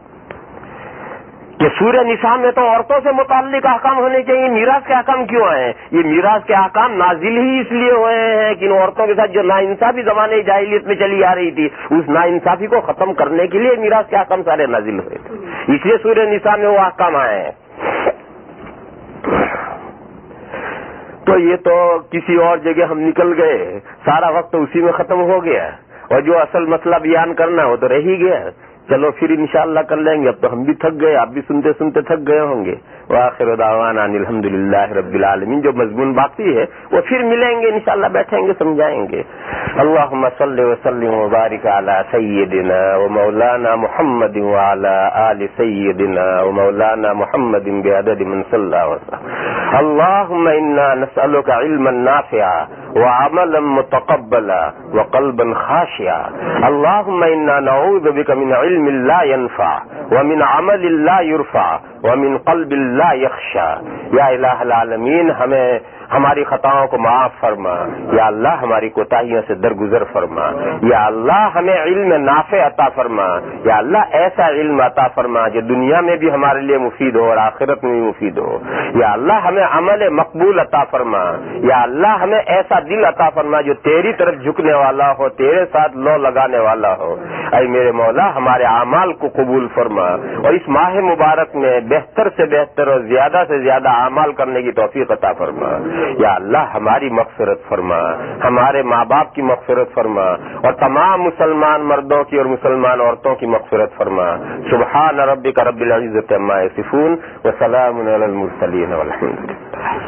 کہ سورہ نساء میں تو عورتوں سے متعلق احکام ہونے چاہیے، میراث کے احکام کیوں آئے ہیں؟ یہ میراث کے احکام نازل ہی اس لیے ہوئے ہیں کہ ان عورتوں کے ساتھ جو ناانصافی زمانے جاہلیت میں چلی آ رہی تھی اس ناانصافی کو ختم کرنے کے لیے میراث کے احکام سارے نازل ہوئے تھے، اس لیے سورہ نساء میں وہ احکام آئے ہیں. تو یہ تو کسی اور جگہ ہم نکل گئے، سارا وقت اسی میں ختم ہو گیا، اور جو اصل مسئلہ بیان کرنا وہ تو رہ ہی گیا. چلو پھر انشاءاللہ کر لیں گے. اب تو ہم بھی تھک گئے، آپ بھی سنتے سنتے تھک گئے ہوں گے. وآخر دعوانا ان الحمدللہ رب العالمین. جو مضمون باقی ہے وہ پھر ملیں گے انشاءاللہ، بیٹھیں گے سمجھائیں گے. اللہم صلی وسلم وبارک علی سیدنا و مولانا محمد وعلی آل سیدنا و مولانا محمد بعدد من صلی وسلم. اللہم انا نسألک علما نافعا وعملا متقبلا وقلبا خاشعا. اللہم انا نعوذ بک من علم لا ينفع ومن عمل لا يرفع ومن قلب لا يخشى. یا الہ العالمین، ہمیں ہماری خطاؤں کو معاف فرما. یا اللہ ہماری کوتاہیوں سے درگزر فرما. یا اللہ ہمیں علم نافع عطا فرما. یا اللہ ایسا علم عطا فرما جو دنیا میں بھی ہمارے لیے مفید ہو اور آخرت میں بھی مفید ہو. یا اللہ ہمیں عمل مقبول عطا فرما. یا اللہ ہمیں ایسا دل عطا فرما جو تیری طرف جھکنے والا ہو، تیرے ساتھ لو لگانے والا ہو. اے میرے مولا، ہمارے اعمال کو قبول فرما اور اس ماہ مبارک میں بہتر سے بہتر اور زیادہ سے زیادہ اعمال کرنے کی توفیق عطا فرما. یا اللہ ہماری مغفرت فرما، ہمارے ماں باپ کی مغفرت فرما اور تمام مسلمان مردوں کی اور مسلمان عورتوں کی مغفرت فرما. سبحان ربک رب العزت عما یصفون وسلام علی المرسلین والحمد للہ.